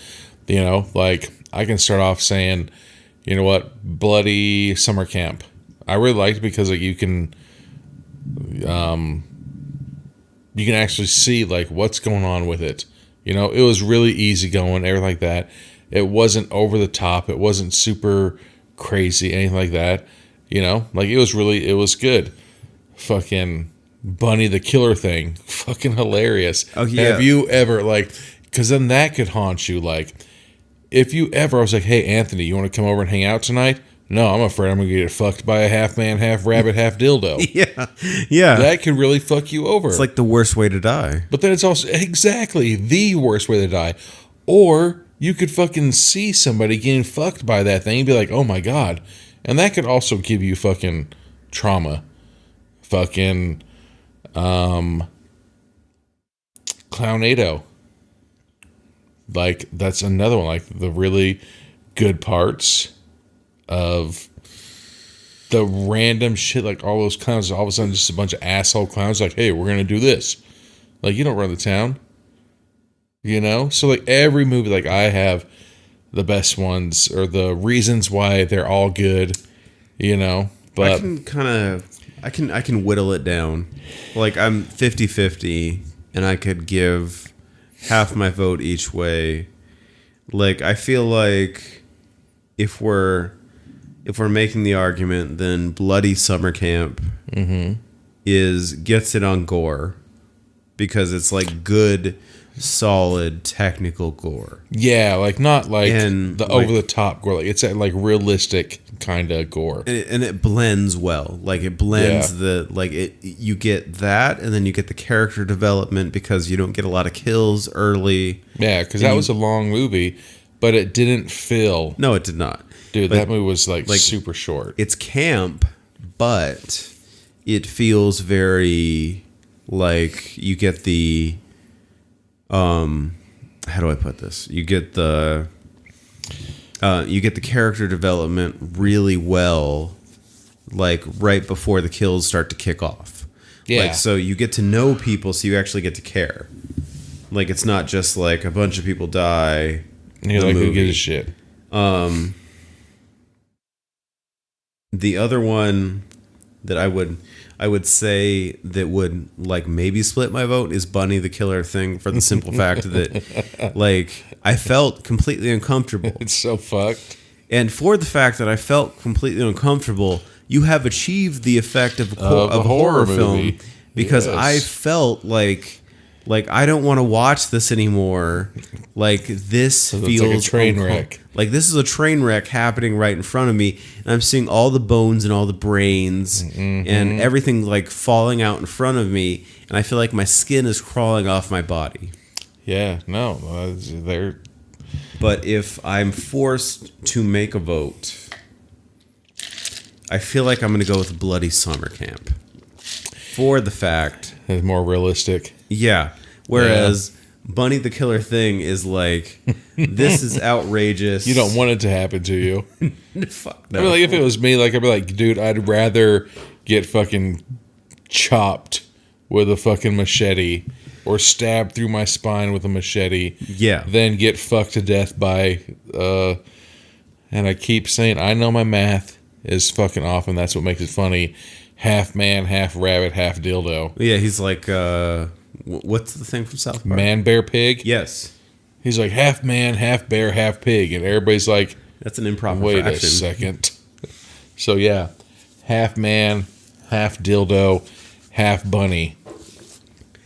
you know, like I can start off saying, you know what, Bloody Summer Camp. I really liked it because like you can actually see like what's going on with it. You know, it was really easy going, everything like that. It wasn't over the top. It wasn't super crazy, anything like that. You know, like it was good. Fucking Bunny the Killer thing. Fucking hilarious. Oh, yeah. Have you ever, like, because then that could haunt you. Like, if you ever, I was like, hey, Anthony, you want to come over and hang out tonight? No, I'm afraid I'm going to get fucked by a half man, half rabbit, half dildo. Yeah. That could really fuck you over. It's like the worst way to die. But then it's also exactly the worst way to die. Or you could fucking see somebody getting fucked by that thing and be like, oh my God. And that could also give you fucking trauma. Fucking Clownado. Like, that's another one. Like, the really good parts of the random shit, like all those clowns, all of a sudden just a bunch of asshole clowns like, hey, we're gonna do this. Like, you don't run the town. You know? So like every movie, like I have the best ones or the reasons why they're all good, you know. But I can whittle it down. Like I'm 50-50 and I could give half my vote each way. Like I feel like if we're making the argument, then Bloody Summer Camp gets it on gore because it's like good, solid, technical gore. yeah, like not like And, the like- over the top gore. Like it's a, like realistic kind of gore. And it blends well. Like it blends you get that, and then you get the character development because you don't get a lot of kills early. Yeah, because that was a long movie, but it didn't feel. No, it did not. Dude, But that movie was like super short. It's camp, but it feels very like you get the how do I put this? You get the character development really well, like right before the kills start to kick off. Yeah. Like so you get to know people, so you actually get to care. Like it's not just like a bunch of people die. And you're the like, who movie. gives a shit? The other one that I would say that would like maybe split my vote is Bunny the Killer thing for the simple fact that like I felt completely uncomfortable. It's so fucked. And for the fact that I felt completely uncomfortable, you have achieved the effect of a horror film movie. because Yes. I felt like I don't want to watch this anymore. Like this it's feels like a train wreck. Like this is a train wreck happening right in front of me, and I'm seeing all the bones and all the brains and everything like falling out in front of me, and I feel like my skin is crawling off my body. Yeah, no, they're But if I'm forced to make a vote, I feel like I'm going to go with Bloody Summer Camp. For the fact, they're more realistic. yeah. Whereas Bunny the Killer thing is like, this is outrageous. You don't want it to happen to you. Fuck I no. mean, like if it was me, like I'd be like, dude, I'd rather get fucking chopped with a fucking machete or stabbed through my spine with a machete Yeah. than get fucked to death by and I keep saying I know my math is fucking off, and that's what makes it funny. Half man, half rabbit, half dildo. Yeah, he's like, what's the thing from South Park? Man, bear, pig. Yes, He's like half man, half bear, half pig, and everybody's like, that's an improper wait fraction. a second. So yeah, half man, half dildo, half bunny.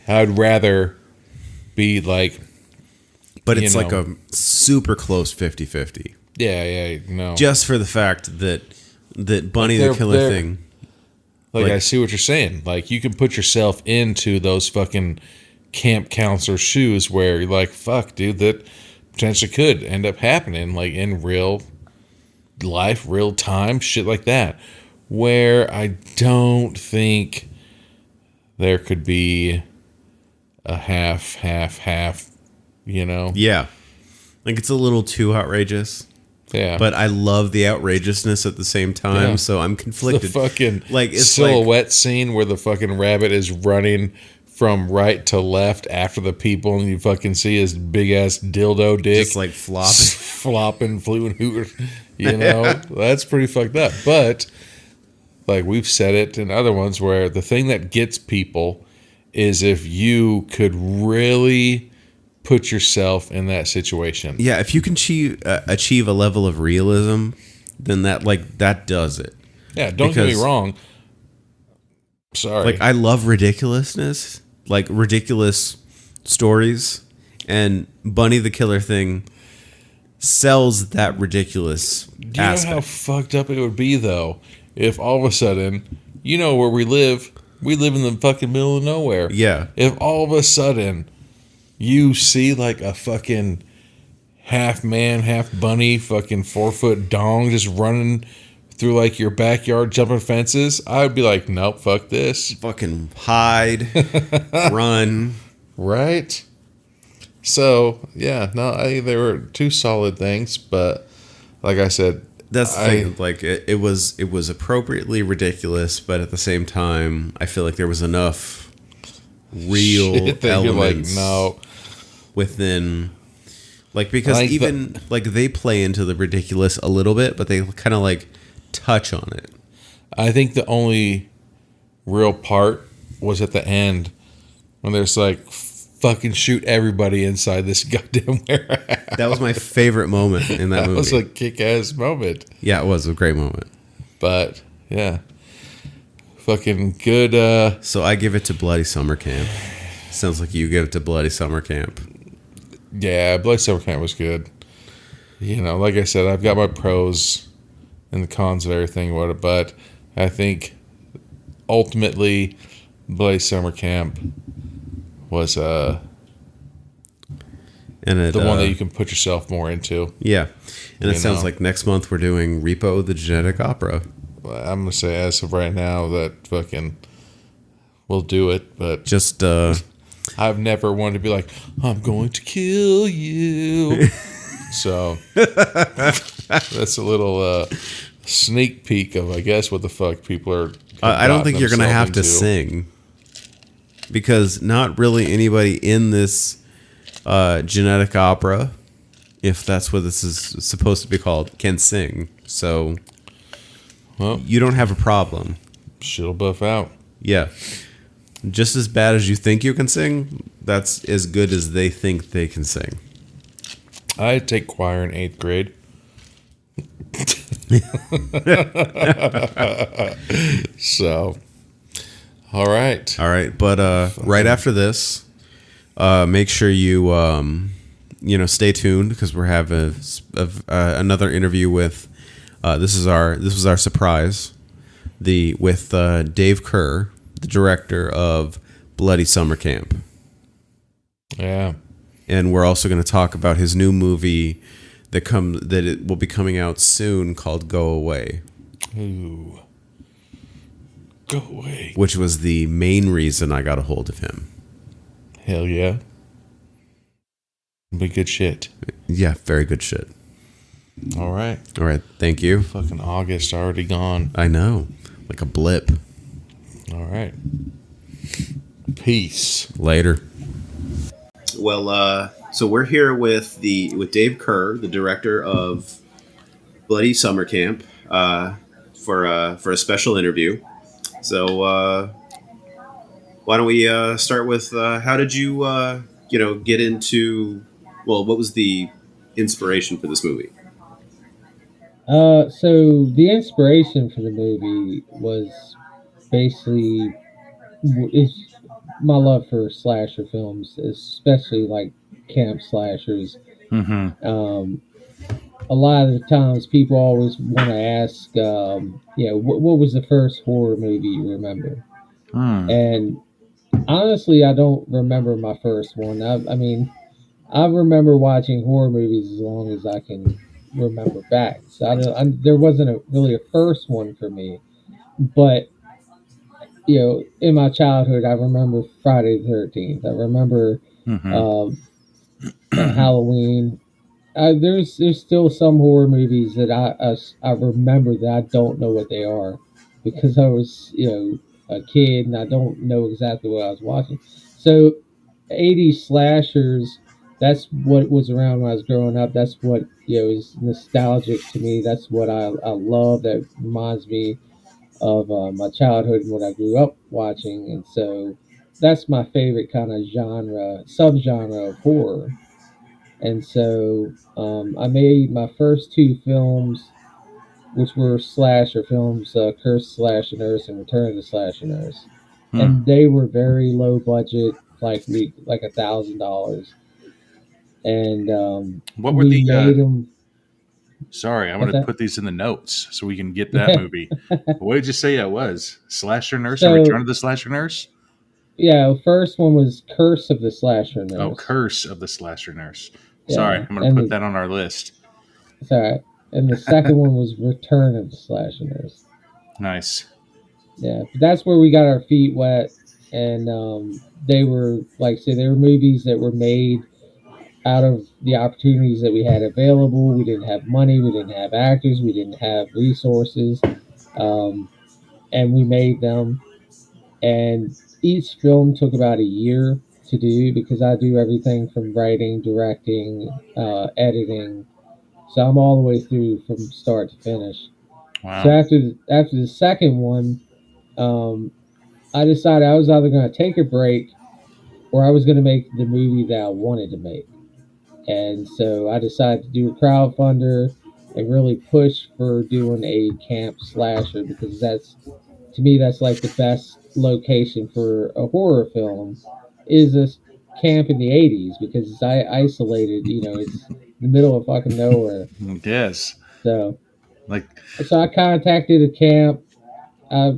I'd rather be like, But it's you like know. a super close 50-50. yeah, no. Just for the fact that Bunny the They're- Killer they're- thing. Like, Like- I see what you're saying. Like, you can put yourself into those fucking camp counselor shoes where you're like, fuck, dude, that potentially could end up happening, like, in real life, real time, shit like that. Where I don't think there could be a half, you know? Yeah. Like it's a little too outrageous. Yeah. But I love the outrageousness at the same time, Yeah. so I'm the conflicted. fucking like it's silhouette scene where the fucking rabbit is running from right to left after the people, and you fucking see his big ass dildo dick just like flopping. flopping, fluting hooter. You know, that's pretty fucked up. But like we've said it in other ones, where the thing that gets people is if you could really put yourself in that situation. Yeah, if you can achieve a level of realism, then that does it. Yeah, don't get me Because- wrong. Sorry. Like I love ridiculousness, like ridiculous stories, and Bunny the Killer thing sells that ridiculous Do you know how aspect. fucked up it would be, though, if all of a sudden, you know where we live in the fucking middle of nowhere. Yeah. If all of a sudden you see like a fucking half man, half bunny, fucking 4-foot dong just running through like your backyard jumping fences, I would be like, nope, fuck this. Fucking hide, run. Right? So, yeah, no, they were two solid things, but like I said, That's the thing. Like it was appropriately ridiculous, but at the same time, I feel like there was enough real shit that you're like, elements no. within. Like because Like the- even like they play into the ridiculous a little bit, but they kind of like touch on it. I think the only real part was at the end when there's like fucking shoot everybody inside this goddamn warehouse. That was my favorite moment in that That movie. was a kick-ass moment. Yeah, it was a great moment. But yeah, fucking good. So I give it to Bloody Summer Camp. Sounds like you give it to Bloody Summer Camp. Yeah, Bloody Summer Camp was good. You know, like I said, I've got my pros and the cons of everything about it, but I think ultimately Bloody Summer Camp was And it, the one that you can put yourself more into. yeah, and it You sounds know. like next month we're doing Repo the Genetic Opera. I'm gonna say as of right now that fucking we'll do it, but Just I've never wanted to be like, I'm going to kill you. So that's a little sneak peek of, I guess, what the fuck people are. I don't think you're gonna have to themselves sing, because not really anybody in this genetic opera, if that's what this is supposed to be called, can sing. So Well, you don't have a problem. shit'll buff out. Yeah. Just as bad as you think you can sing, that's as good as they think they can sing. I take choir in 8th grade. So, all right. All right, but right after this, make sure you stay tuned, because we're having another interview with this was our surprise, with Dave Kerr, the director of Bloody Summer Camp. Yeah. And we're also going to talk about his new movie that it will be coming out soon, called Go Away, Ooh. Go away. which was the main reason I got a hold of him. Hell yeah. Be good shit. Yeah, very good shit. All right. All right, thank you. Fucking August already gone. I know, like a blip. All right. Peace. Later. Well, so we're here with Dave Kerr, the director of Bloody Summer Camp for a special interview. So why don't we start with how did you get into? Well, what was the inspiration for this movie? So the inspiration for the movie was basically is my love for slasher films, especially like camp slashers. Mm-hmm. A lot of the times, people always want to ask, what was the first horror movie you remember? Mm. And honestly, I don't remember my first one. I mean, I remember watching horror movies as long as I can remember back. So there wasn't really a first one for me. But in my childhood, I remember Friday the 13th. I remember Mm-hmm. um, Halloween. There's still some horror movies that I remember that I don't know what they are because I was a kid and I don't know exactly what I was watching. So 80s slashers, that's what was around when I was growing up. That's what is nostalgic to me. That's what I love. That reminds me of my childhood and what I grew up watching, and so that's my favorite kind of subgenre of horror. And so I made my first two films, which were slasher films, Curse Slasher Nurse and Return of the Slasher Nurse, Hmm. and they were very low budget, like $1,000, and What were we the? made them. Sorry, I'm going What's to that? put these in the notes so we can get that Yeah. movie. What did you say it was? Slasher Nurse and Return So of the Slasher Nurse? yeah, first one was Curse of the Slasher Oh, Nurse. Curse of the Slasher Nurse. Sorry, Yeah, I'm going to and put that on our list. sorry, and the second one was Return of the Slasher Nurse. Nice. Yeah, but that's where we got our feet wet, and they were like I say, they were movies that were made out of the opportunities that we had available. We didn't have money, we didn't have actors, we didn't have resources, um, and we made them. And each film took about a year to do because I do everything from writing, directing, editing. So I'm all the way through from start to finish. So Wow. after the second one, um, I decided I was either going to take a break or I was going to make the movie that I wanted to make. And so I decided to do a crowdfunder and really push for doing a camp slasher because to me that's like the best location for a horror film is a camp in the 80s because it's isolated. It's in the middle of fucking nowhere. Yes. So Like, so I contacted a camp. I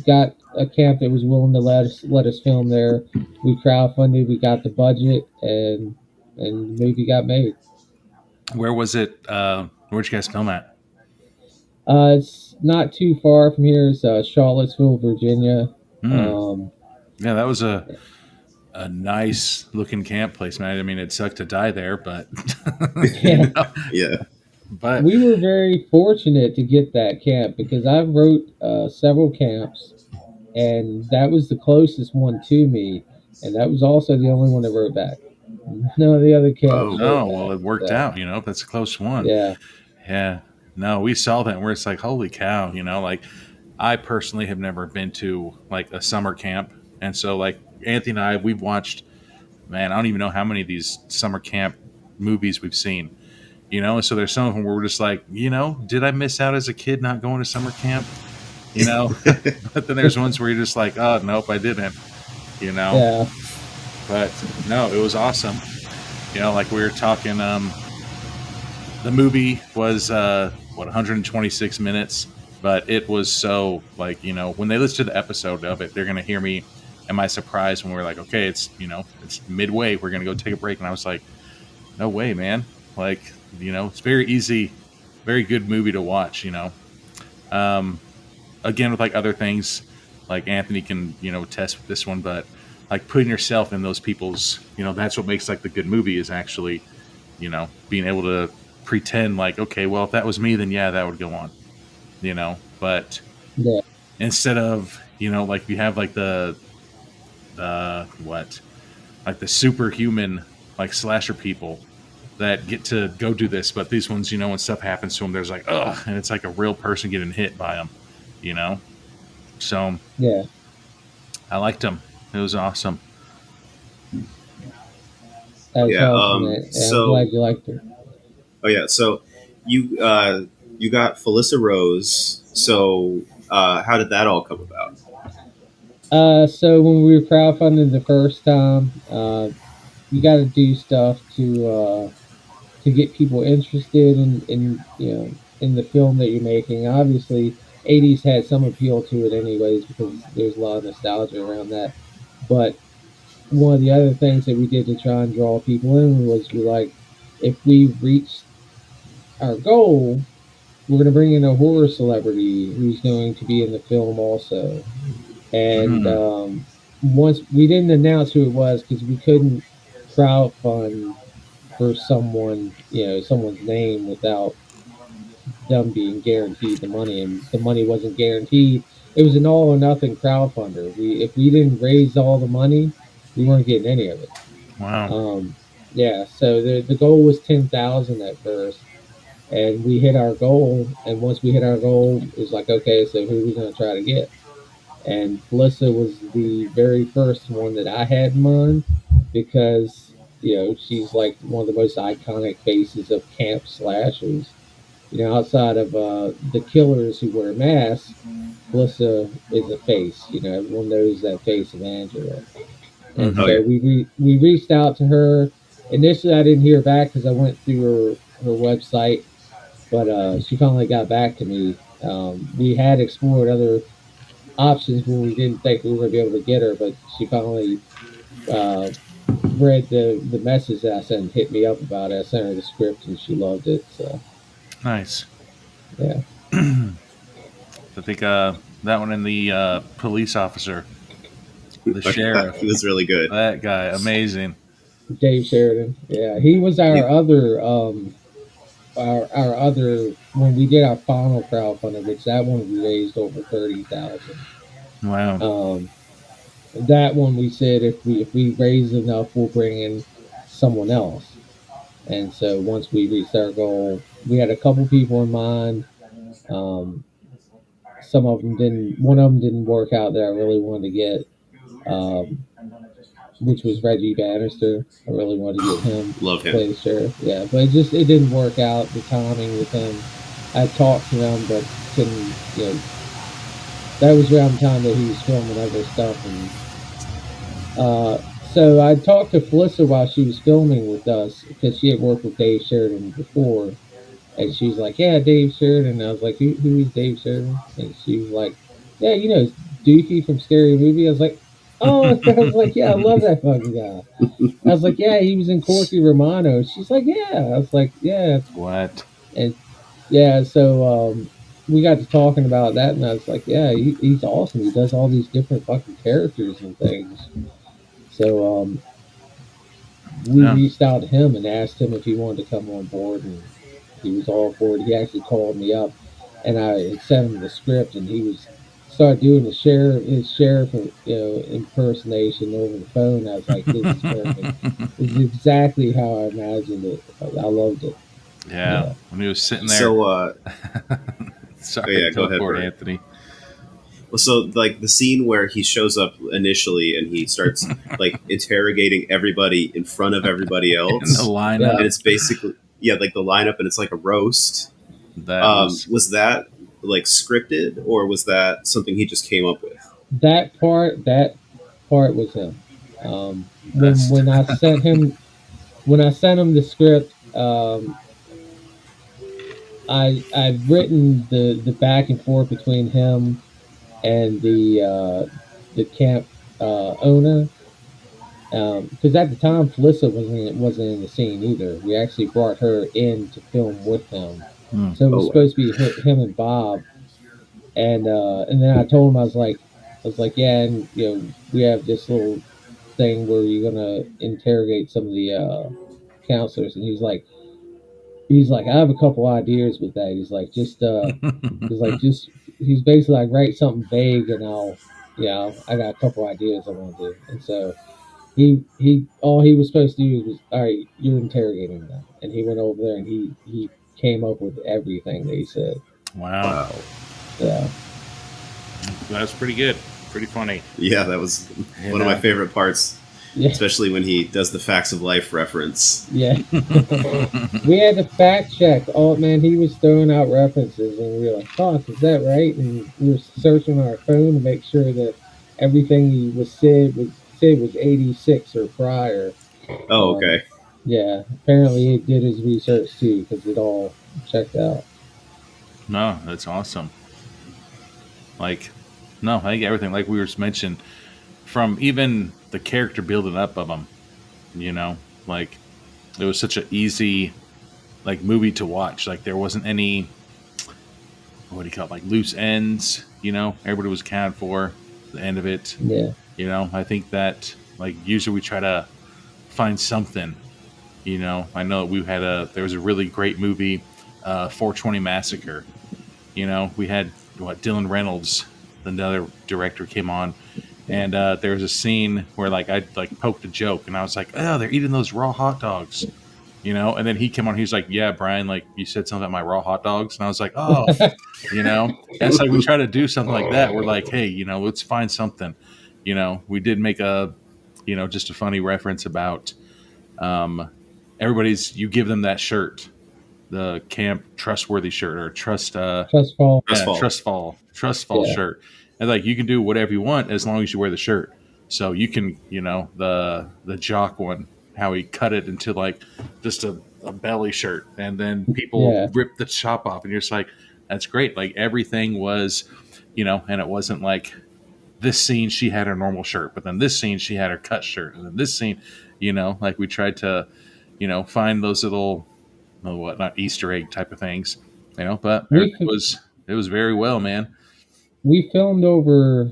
got a camp that was willing to let us film there. We crowdfunded, we got the budget, and the movie got made. where was it? Where'd you guys film at? It's not too far from here. It's Charlottesville, Virginia. Hmm. Um, Yeah, that was a nice looking camp place, man. I mean, it sucked to die there, but you yeah, know, Yeah. but we were very fortunate to get that camp because I wrote several camps, and that was the closest one to me, and that was also the only one that wrote back. None of the other camps Oh, wrote no, well, back. it worked So out. That's a close one. yeah, Yeah. No, we saw that and we're just like, holy cow, like I personally have never been to like a summer camp. And so like Anthony and I, we've watched, man, I don't even know how many of these summer camp movies we've seen. And so there's some of them where we're just like, did I miss out as a kid not going to summer camp? But then there's ones where you're just like, oh nope, I didn't, you know. yeah, But no, it was awesome. Like we were talking, the movie was 126 minutes, but it was so like when they listen to the episode of it, they're gonna hear me. Am I surprised when we're like, okay, it's midway, we're gonna go take a break, and I was like, no way, man. Like it's very easy, very good movie to watch. Um, Again with like other things, like Anthony can test with this one, but like putting yourself in those people's, that's what makes like the good movie is actually being able to pretend like, okay, well, if that was me, then yeah, that would go on, but yeah, instead of, like you have like what, like the superhuman, like slasher people, that get to go do this, but these ones, when stuff happens to them, there's like, ugh, and it's like a real person getting hit by them, So Yeah. I liked them. It was awesome. That's Yeah, awesome, man. Yeah, I'm so glad you liked it. oh yeah, so you got Felissa Rose. So how did that all come about? So when we were crowdfunding the first time, you got to do stuff to get people interested in the film that you're making. Obviously, 80s had some appeal to it anyways because there's a lot of nostalgia around that. But one of the other things that we did to try and draw people in was we like, if we reach our goal, we're going to bring in a horror celebrity who's going to be in the film also. And once we didn't announce who it was because we couldn't crowdfund for someone's name without them being guaranteed the money, and the money wasn't guaranteed. It was an all or nothing crowdfunder. If we didn't raise all the money, we weren't getting any of it. Wow. Yeah, so the goal was 10,000 at first, and we hit our goal. And once we hit our goal, it was like, okay, so who are we going to try to get? And Felissa was the very first one that I had in mind because she's like one of the most iconic faces of camp slashers. Outside of the killers who wear masks, Felissa is a face. Everyone knows that face of Angela. And Oh so yeah. we reached out to her. Initially, I didn't hear back because I went through her website, but she finally got back to me. We had explored other options when we didn't think we were going to be able to get her, but she finally uh, read the message that I sent and hit me up about it. I sent her the script and she loved it. So Nice. yeah. I think that one and the police officer, the sheriff, He was really good. that guy, amazing. Dave Sheridan. Yeah, he was our Yeah. other our other when we did our final crowdfunding, which that one we raised over 30,000. Wow. That one we said if we raise enough, we'll bring in someone else. And so once we reached our goal, we had a couple people in mind. Um, some of them didn't. One of them didn't work out that I really wanted to get, um, which was Reggie Bannister. I really wanted to get him Love to him. play the sheriff. Yeah, but it didn't work out. The timing with him, I talked to him, but couldn't. That was around the time that he was filming other stuff, and so I talked to Felissa while she was filming with us because she had worked with Dave Sheridan before, and she was like, "Yeah, Dave Sheridan." And I was like, "Who is Dave Sheridan?" And she was like, "Yeah, Dookie from Scary Movie." I was like, "Oh," I was like, "Yeah, I love that fucking guy." I was like, "Yeah, he was in Corky Romano." She's like, "Yeah." I was like, "Yeah," What? and yeah, so we got to talking about that, and I was like, "Yeah, he's awesome. He does all these different fucking characters and things." So we Yeah. reached out to him and asked him if he wanted to come on board, and he was all for it. He actually called me up, and I had sent him the script, and he was started doing his sheriff impersonation over the phone. I was like, "This is perfect. This is exactly how I imagined it. I loved it." Yeah. Yeah. When he was sitting there. So Sorry, yeah, go ahead, teleport Bert. Anthony. so like the scene where he shows up initially and he starts like interrogating everybody in front of everybody In the else, lineup, and it's basically like the lineup, and it's like a roast. that Was that like scripted, or was that something he just came up with? That part was him. When best. when I sent him the script, I've written the back and forth between him and the camp owner. Because at the time, Felissa wasn't in the scene either. We actually brought her in to film with him, Hmm. so it was Oh, supposed to be him and Bob. And then I told him I was like, yeah, and we have this little thing where you're gonna interrogate some of the counselors, and he's like, I have a couple ideas with that. He's basically like, write something vague, and I got a couple ideas I want to do. And so He all he was supposed to do was, all right, you're interrogating them, and he went over there and he came up with everything they said. Wow, Wow. Yeah, that's pretty good, pretty funny. Yeah, that was You one of know? my favorite parts, yeah, especially when he does the facts of life reference. yeah. We had to fact check. Oh man, he was throwing out references, and we were like, "Fuck, is that right?" And we were searching on our phone to make sure that everything he was 86 or prior. Oh, Um, okay. yeah, apparently he did his research too because it all checked out. No, that's awesome. Like, no, I think everything, like we were mentioned, from even the character building up of them, you know, like it was such an easy like movie to watch. Like there wasn't any, what do you call it, like loose ends. You know, everybody was accounted for. At the end of it, Yeah, you know, I think that like usually we try to find something. You know, I know there was a really great movie, 420 Massacre. You know, we had what Dylan Reynolds, another director, came on, and there was a scene where like I like poked a joke, and I was like, "Oh, they're eating those raw hot dogs," you know. And then he came on, he was like, "Yeah, Brian, like you said something about my raw hot dogs," and I was like, "Oh, you know." That's like we try to do something like that. We're like, "Hey, you know, let's find something." You know, we did make a, you know, just a funny reference about um, everybody's. You give them that shirt, the camp trustworthy shirt or trust. trust fall. Yeah, Fall. trust fall Yeah, shirt, and like you can do whatever you want as long as you wear the shirt. So you can, you know, the jock one, how he cut it into like just a belly shirt, and then people yeah, rip the top off, and you're just like, that's great. Like everything was, you know, and it wasn't like this scene she had her normal shirt, but then this scene she had her cut shirt, and then this scene, you know, like we tried to, you know, find those little, what not Easter egg type of things, you know, but we everything was it was very well, man. we filmed over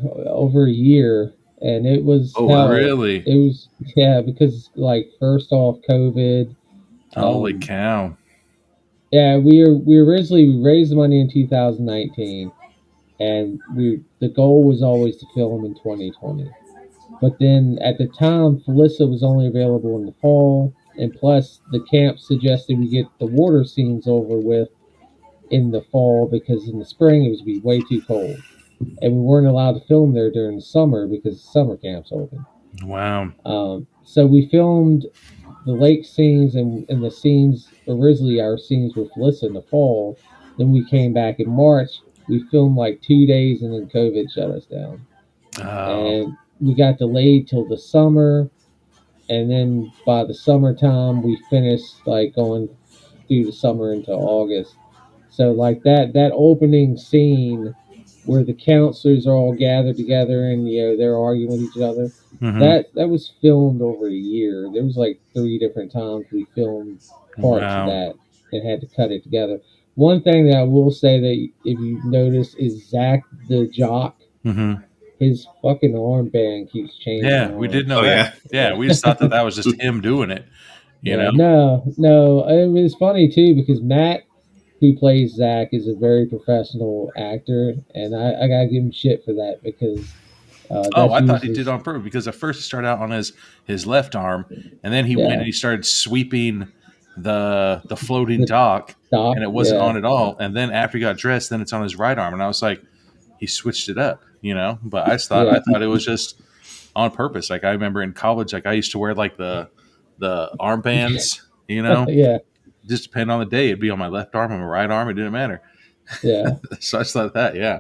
a year, and it was Oh, wow. hell. Really? It was, yeah, because like first off, COVID. Holy Um, cow! yeah, we originally raised the money in 2019, and the goal was always to film in 2020. But then at the time, Felissa was only available in the fall, and plus the camp suggested we get the water scenes over with in the fall because in the spring it was be way too cold, and we weren't allowed to film there during the summer because summer camp's open. Wow. So we filmed the lake scenes and the scenes originally our scenes with Felissa in the fall. Then we came back in March. We filmed like 2 days, and then COVID shut us down, Oh, and we got delayed till the summer. And then by the summertime, we finished like going through the summer into August. So like that opening scene where the counselors are all gathered together and they're arguing with each other. hmm, That was filmed over a year. There was like 3 different times we filmed parts of wow. that and had to cut it together. One thing that I will say that if you notice is Zach the jock, Hmm. his fucking armband keeps changing Yeah, we did arms. know Oh, that. yeah. Yeah, we just thought that that was just him doing it. You Yeah, know? no. It was funny too because Matt, who plays Zach, is a very professional actor, and I gotta give him shit for that because Oh, that's I thought he did usually on purpose because at first he started out on his left arm, and then he went and yeah he started sweeping the floating the dock, doc and it wasn't yeah on at all. And then after he got dressed, then it's on his right arm, and I was like, he switched it up, you know. But I yeah thought it was just on purpose. Like I remember in college, like I used to wear like the armbands, you know, yeah just depending on the day. It'd be on my left arm, on my right arm. It didn't matter. yeah. So I just thought that, yeah.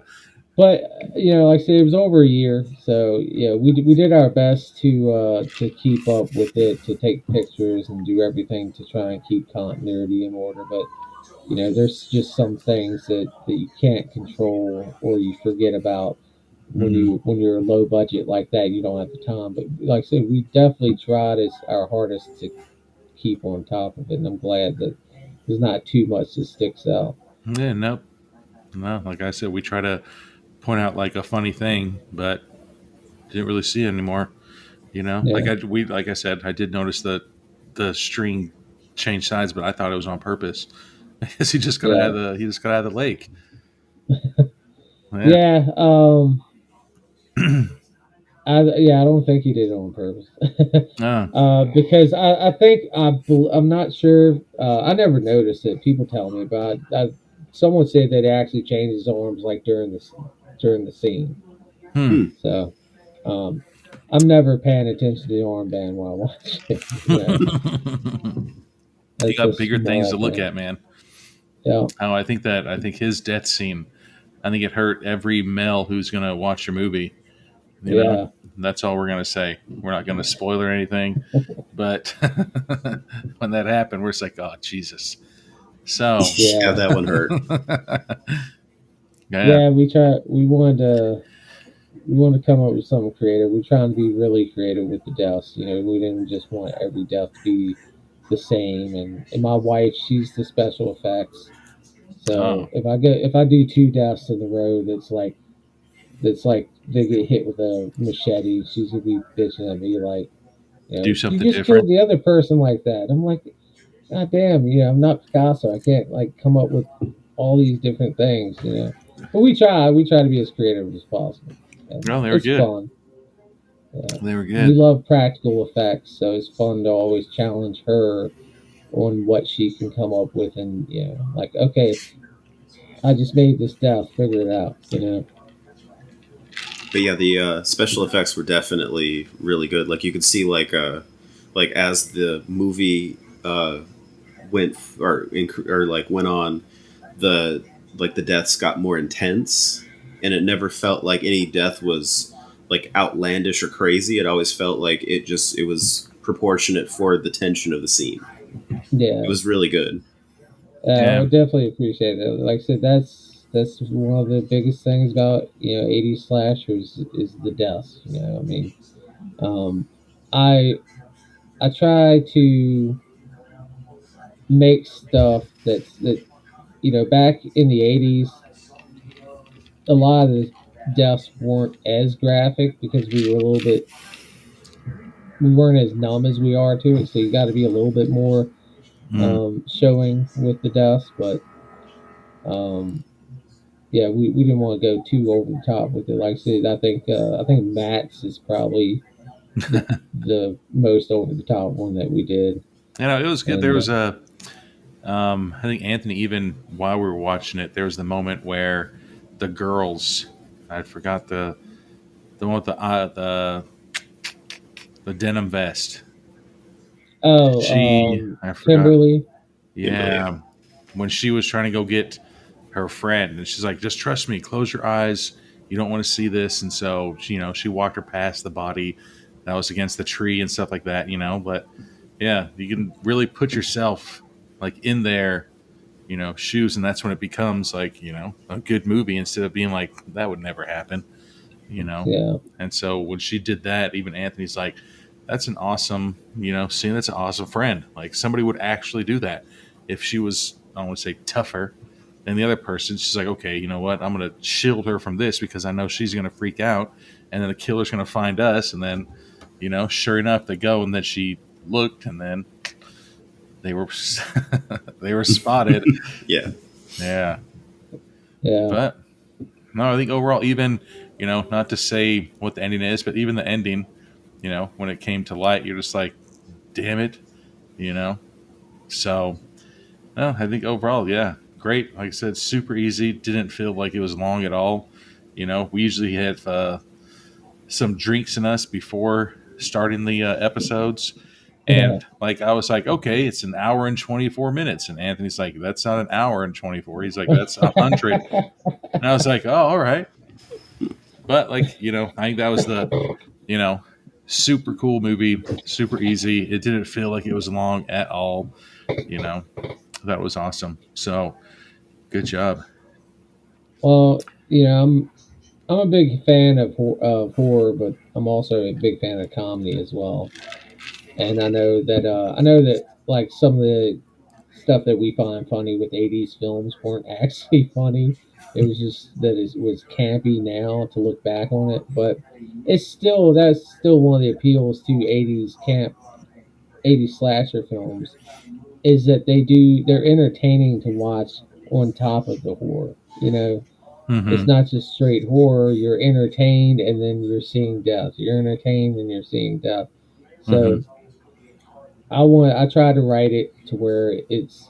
But like I said, it was over a year, so yeah, we did our best to keep up with it, to take pictures and do everything to try and keep continuity in order. But there's just some things that you can't control or you forget about Mhm. when you're low budget like that. You don't have the time. But like I said, we definitely tried our hardest to keep on top of it, and I'm glad that there's not too much that sticks out. Yeah, nope. No, like I said, we try to point out like a funny thing, but didn't really see it anymore. You know, Yeah, like I said, I did notice that the string changed sides, but I thought it was on purpose because yeah, he just got out of the lake. Yeah. yeah. I don't think he did it on purpose. Uh, Because I think I'm not sure. I never noticed it. People tell me, but someone said that he actually changed his arms like during the scene. hmm. So um, I'm never paying attention to the armband while watching it. You That's got just bigger things small to look thing. at, man. Yeah, Oh, I think his death scene, I think it hurt every male who's gonna watch your movie. You know, yeah, that's all we're gonna say. We're not gonna spoil or anything, but when that happened, we're just like, oh Jesus. So, Yeah, yeah, that one hurt. yeah, yeah. We wanted to come up with something creative. We're trying to be really creative with the deaths. We didn't just want every death to be the same. And my wife, she's the special effects. So oh, if I do two deaths in a row, that's like they get hit with a machete, she's gonna be bitching at me like, do you something just killed different. the other person like that. I'm like, God damn, I'm not Picasso. I can't like come up with all these different things. But we try to be as creative as possible. And No, they were it's good. fun. Yeah. They were We good. love practical effects, so it's fun to always challenge her on what she can come up with, and like, okay, I just made this death, figure it out. But yeah, the special effects were definitely really good. Like you could see, like as the movie went or like went on, the like the deaths got more intense, and it never felt like any death was like outlandish or crazy. It always felt like it was proportionate for the tension of the scene. It Yeah. was really good. I Yeah, definitely appreciate it. Like I said, that's one of the biggest things about 80s slashers is the deaths. I mean, um, I I try to make stuff that back in the 80s, a lot of the deaths weren't as graphic because we weren't as numb as we are to it. So you got to be a little bit more mm. showing with the deaths, but um, yeah, we didn't want to go too over the top with it. Like I said, I think Max is probably the most over the top one that we did, You know, it was good. There and was a, I think Anthony, even while we were watching it, there was the moment where the girls, I forgot the one with the denim vest. oh, I forgot. Kimberly, Kimberly, yeah. Yeah, when she was trying to go get her friend, and she's like, "Just trust me. Close your eyes. You don't want to see this." And so, she walked her past the body that was against the tree and stuff like that. But yeah, you can really put yourself like in their shoes, and that's when it becomes like a good movie instead of being like that would never happen. you know. yeah, And so when she did that, even Anthony's like, that's an awesome, seeing that's an awesome friend. Like somebody would actually do that if she was, I don't want to say tougher than the other person. She's like, okay, you know what? I'm going to shield her from this because I know she's going to freak out and then the killer's going to find us. And then, sure enough, they go and then she looked and then they were, they were spotted. Yeah. Yeah. yeah. But no, I think overall, even, not to say what the ending is, but even the ending, when it came to light, you're just like, damn it, you know? So, no, I think overall, yeah, great. Like I said, super easy. Didn't feel like it was long at all. We usually have some drinks in us before starting the episodes. Yeah. And like, I was like, okay, it's an hour and 24 minutes. And Anthony's like, that's not an hour and 24. He's like, that's 100. And I was like, oh, all right. But like, I think that was the, you know, super cool movie, super easy. It didn't feel like it was long at all. You know, that was awesome. So good job. Well, I'm a big fan of horror, but I'm also a big fan of comedy as well. And I know that like some of the stuff that we find funny with 80s films weren't actually funny. It was just that it was campy now to look back on it, but that's still one of the appeals to 80s slasher films is that they're entertaining to watch on top of the horror. It's not just straight horror. You're entertained and then you're seeing death. You're entertained and you're seeing death. So I try to write it to where it's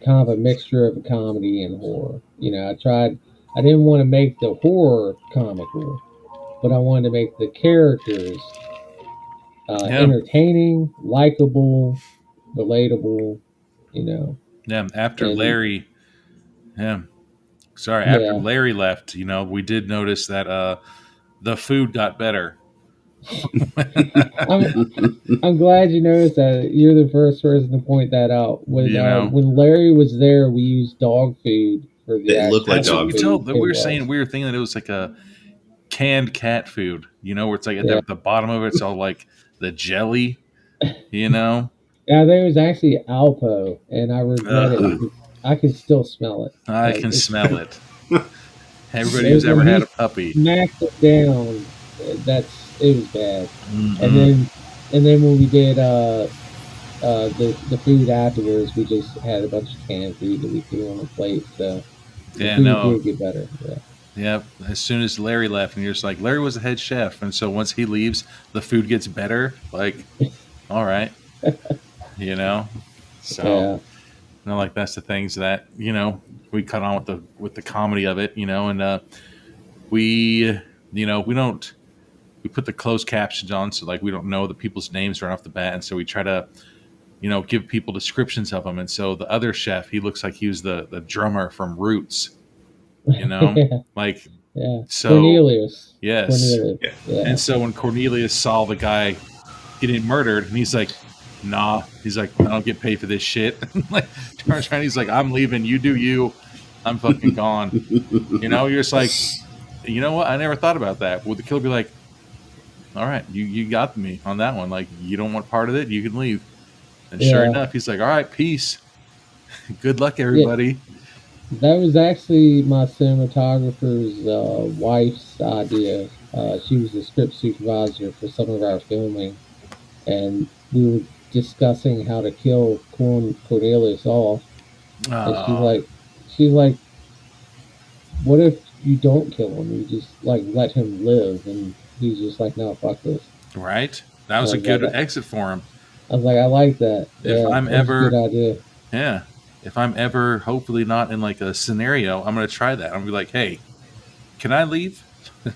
kind of a mixture of a comedy and horror. I didn't want to make the horror comical, but I wanted to make the characters Yeah. entertaining, likable, relatable. You know, Yeah. After and Larry, yeah. Sorry, after yeah, Larry left, we did notice that the food got better. I'm glad you noticed that. You're the first person to point that out. When Larry was there, we used dog food for the It looked like That's what dog we food. told. It We were was. saying we were thinking that it was like a canned cat food. Where it's like at Yeah. the bottom of it's all like the jelly. You know. Yeah, there was actually Alpo, and I regret it. Ugh. Because I can still smell it. I Like, can it's- smell it. Everybody who's When ever had he a puppy. smacked it down. It was bad. Mhm. And then when we did the food afterwards, we just had a bunch of canned food that we threw on the plate. So the Yeah, food no. did get better. Yeah. Yep. As soon as Larry left, and you're just like, Larry was the head chef, and so once he leaves, the food gets better. Like, all right, So, Yeah. like that's the things that we cut on with the comedy of it, and we we put the closed captions on, so like we don't know the people's names right off the bat, and so we try to give people descriptions of them, and so the other chef, he looks like he was the drummer from Roots, like. Yeah. So Cornelius. yes. Cornelius. Yeah. Yeah. And so when Cornelius saw the guy getting murdered, and he's like, "Nah," he's like, "I don't get paid for this shit." Like turns around, he's like, "I'm leaving. You do you. I'm fucking gone." You're just like, you know what? I never thought about that. Would the killer be like, "All right, you got me on that one. Like you don't want part of it, you can leave." And sure Yeah. enough, he's like, "All right, peace. Good luck, everybody." That was actually my cinematographer's wife's idea. She was the script supervisor for some of our filming, and we were discussing how to kill Cornelius off. And Oh, she's like, what if you don't kill him? You just like let him live, and he's just like, no, fuck this. right. That was a Like good that. exit for him. I was like, I like that. If I'm that's ever- a good idea. Yeah. If I'm ever hopefully not in like a scenario, I'm going to try that. I'm going to be like, hey, can I leave? I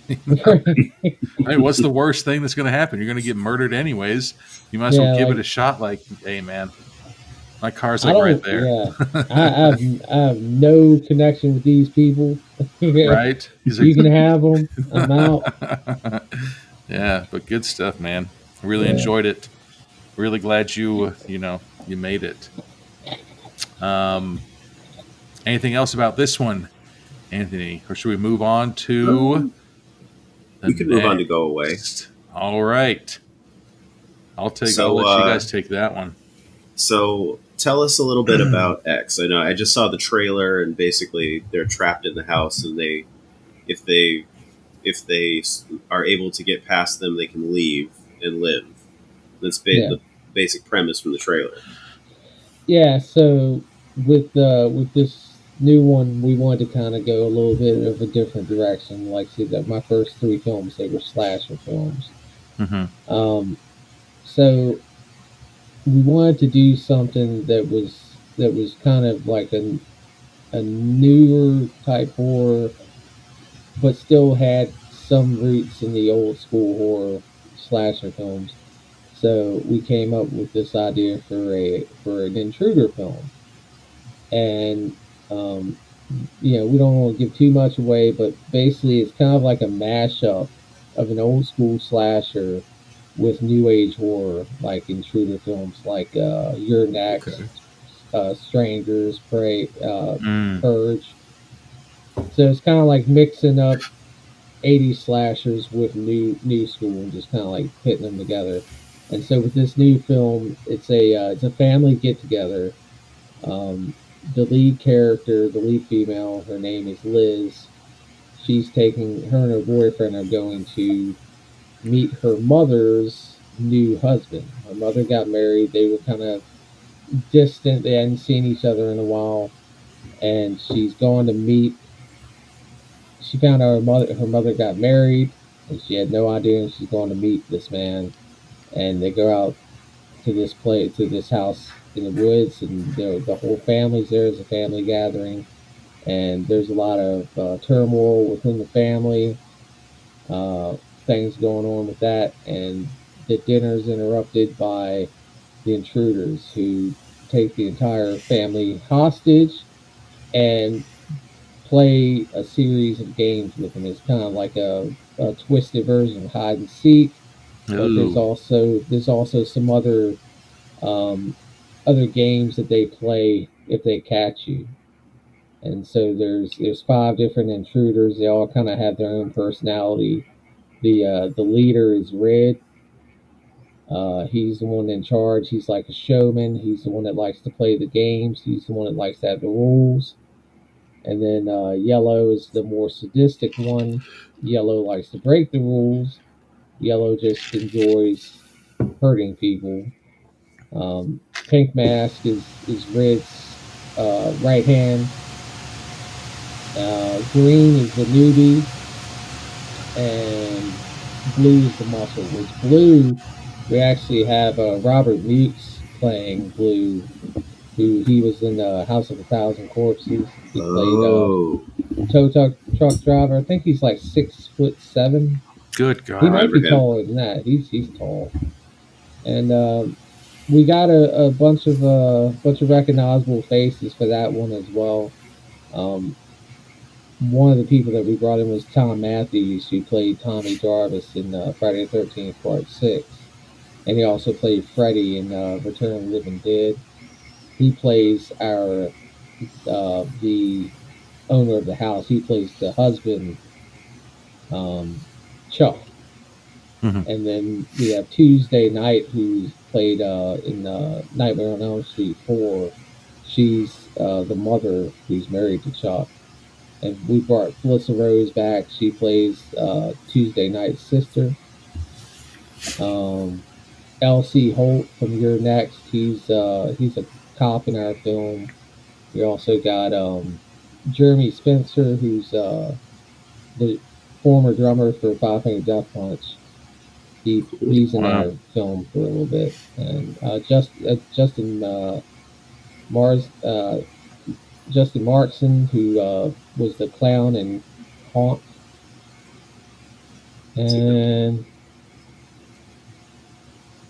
mean, what's the worst thing that's going to happen? You're going to get murdered anyways. You might as well Yeah, give like- it a shot. Like, hey, man, my car's I like don't. right there. Yeah, I have no connection with these people. Right? He's You can have them. I'm out. Yeah, but good stuff, man. Really Yeah. enjoyed it. Really glad you made it. Anything else about this one, Anthony? Or should we move on to the We could move on to next? Go Away. All right. I'll So, let you guys take that one. So tell us a little bit about X. I know I just saw the trailer, and basically they're trapped in the house, and if they are able to get past them, they can leave and live. That's Yeah. the basic premise from the trailer. Yeah. So with this new one, we wanted to kind of go a little bit of a different direction. Like, see, that my first three films, they were slasher films. Mm-hmm. So we wanted to do something that was kind of like a newer type horror, but still had some roots in the old school horror slasher films. So we came up with this idea for an intruder film, and we don't want to give too much away, but basically it's kind of like a mashup of an old school slasher with new age horror, like intruder films, like You're Next, Strangers, Prey, Purge. So it's kind of like mixing up 80s slashers with new school and just kind of like putting them together. And so with this new film, it's a family get together. The lead character, the lead female, her name is Liz. Her and her boyfriend are going to meet her mother's new husband. Her mother got married. They were kind of distant. They hadn't seen each other in a while. And she's going to meet she found out her mother got married, and she had no idea she's going to meet this man. And they go out to this house in the woods, and the whole family's there as a family gathering. And there's a lot of turmoil within the family, uh, things going on with that, and the dinner's interrupted by the intruders who take the entire family hostage and play a series of games with them. It's kind of like a twisted version of hide and seek, but Ooh. there's also some um, other games that they play if they catch you. And so there's five different intruders. They all kind of have their own personality. The leader is Red. He's the one in charge. He's like a showman. He's the one that likes to play the games. He's the one that likes to have the rules. And then Yellow is the more sadistic one. Yellow likes to break the rules. Yellow just enjoys hurting people. Pink Mask is Red's right hand. Green is the newbie, and Blue is the muscle. With Blue, we actually have Robert Mukes playing Blue, who he was in House of a Thousand Corpses. He played Oh, tow truck driver. I think he's like 6'7". Good He God. might be remember him. taller than that. He's tall, and we got a bunch of recognizable faces for that one as well. Um, One of the people that we brought in was Tom Matthews, who played Tommy Jarvis in Friday the 13th Part 6. And he also played Freddy in Return of the Living Dead. He plays the owner of the house. He plays the husband, Chuck. Mhm. And then we have Tuesday Night, who played in Nightmare on Elm Street 4. She's the mother who's married to Chuck. And we brought Felissa Rose back. She plays Tuesday Night's sister. L.C. Holt from You're Next. He's a cop in our film. We also got Jeremy Spencer, who's the former drummer for Five Finger Death Punch. He's in Wow. our film for a little bit, and Justin Mars Justin Markson, who was the clown in Haunt, and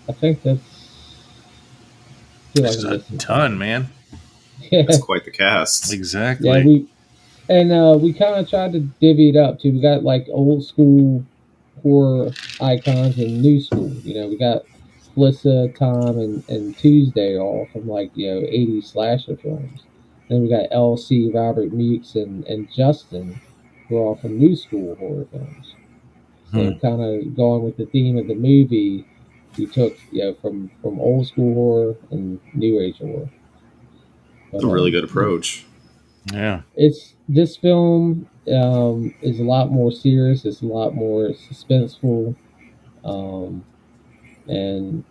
I think that's. I feel like That's I'm a missing ton, man. something. that's quite the cast. Exactly. Yeah, we kind of tried to divvy it up too. We got like old school horror icons and new school. We got Melissa, Tom, and Tuesday all from like 80s slasher films. Then we got LC, Robert Meeks, and Justin, who are all from new school horror films. So Hmm. kind of going with the theme of the movie, we took from old school horror and new age horror. It's But a really good approach. Yeah. it's this film is a lot more serious. It's a lot more suspenseful, um, and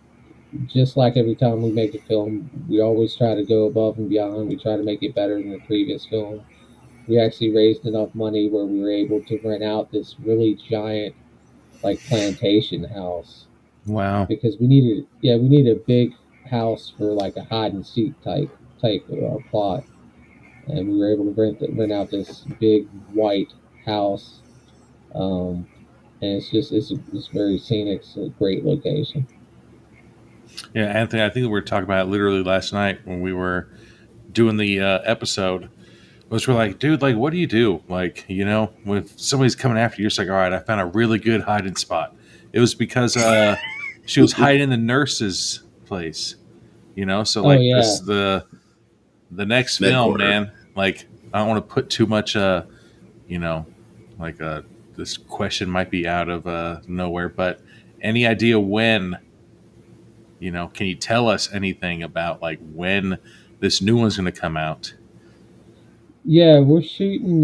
just like every time we make a film, we always try to go above and beyond. We try to make it better than the previous film. We actually raised enough money where we were able to rent out this really giant, like plantation house Wow. because we needed a big house for like a hide and seek type plot, and we were able to rent out this big white house, um, and it's very scenic. It's a great location. Yeah, Anthony, I think we were talking about it literally last night when we were doing the episode. Was we're like, dude, like, what do you do? Like, when somebody's coming after you, it's like, all right, I found a really good hiding spot. It was because she was hiding in the nurse's place, So Oh like yeah, the next Med film, quarter. man. Like, I don't want to put too much, you know, like this question might be out of nowhere, but any idea when? Can you tell us anything about like when this new one's going to come out? yeah. We're shooting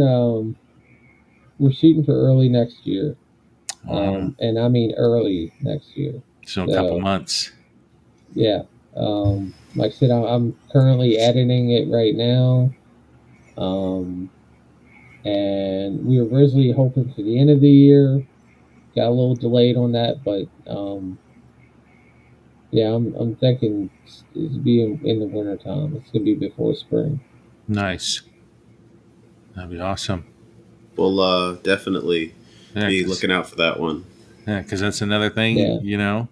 for early next year, and I mean early next year. So a couple So months. yeah, like I said, I'm currently editing it right now. Um, and we were originally hoping for the end of the year. Got a little delayed on that, but yeah, I'm thinking it's being in the winter time. It's gonna be before spring. Nice. That'd be awesome. We'll definitely Yeah, be 'cause- looking out for that one. yeah, 'cause that's another thing, Yeah. you know,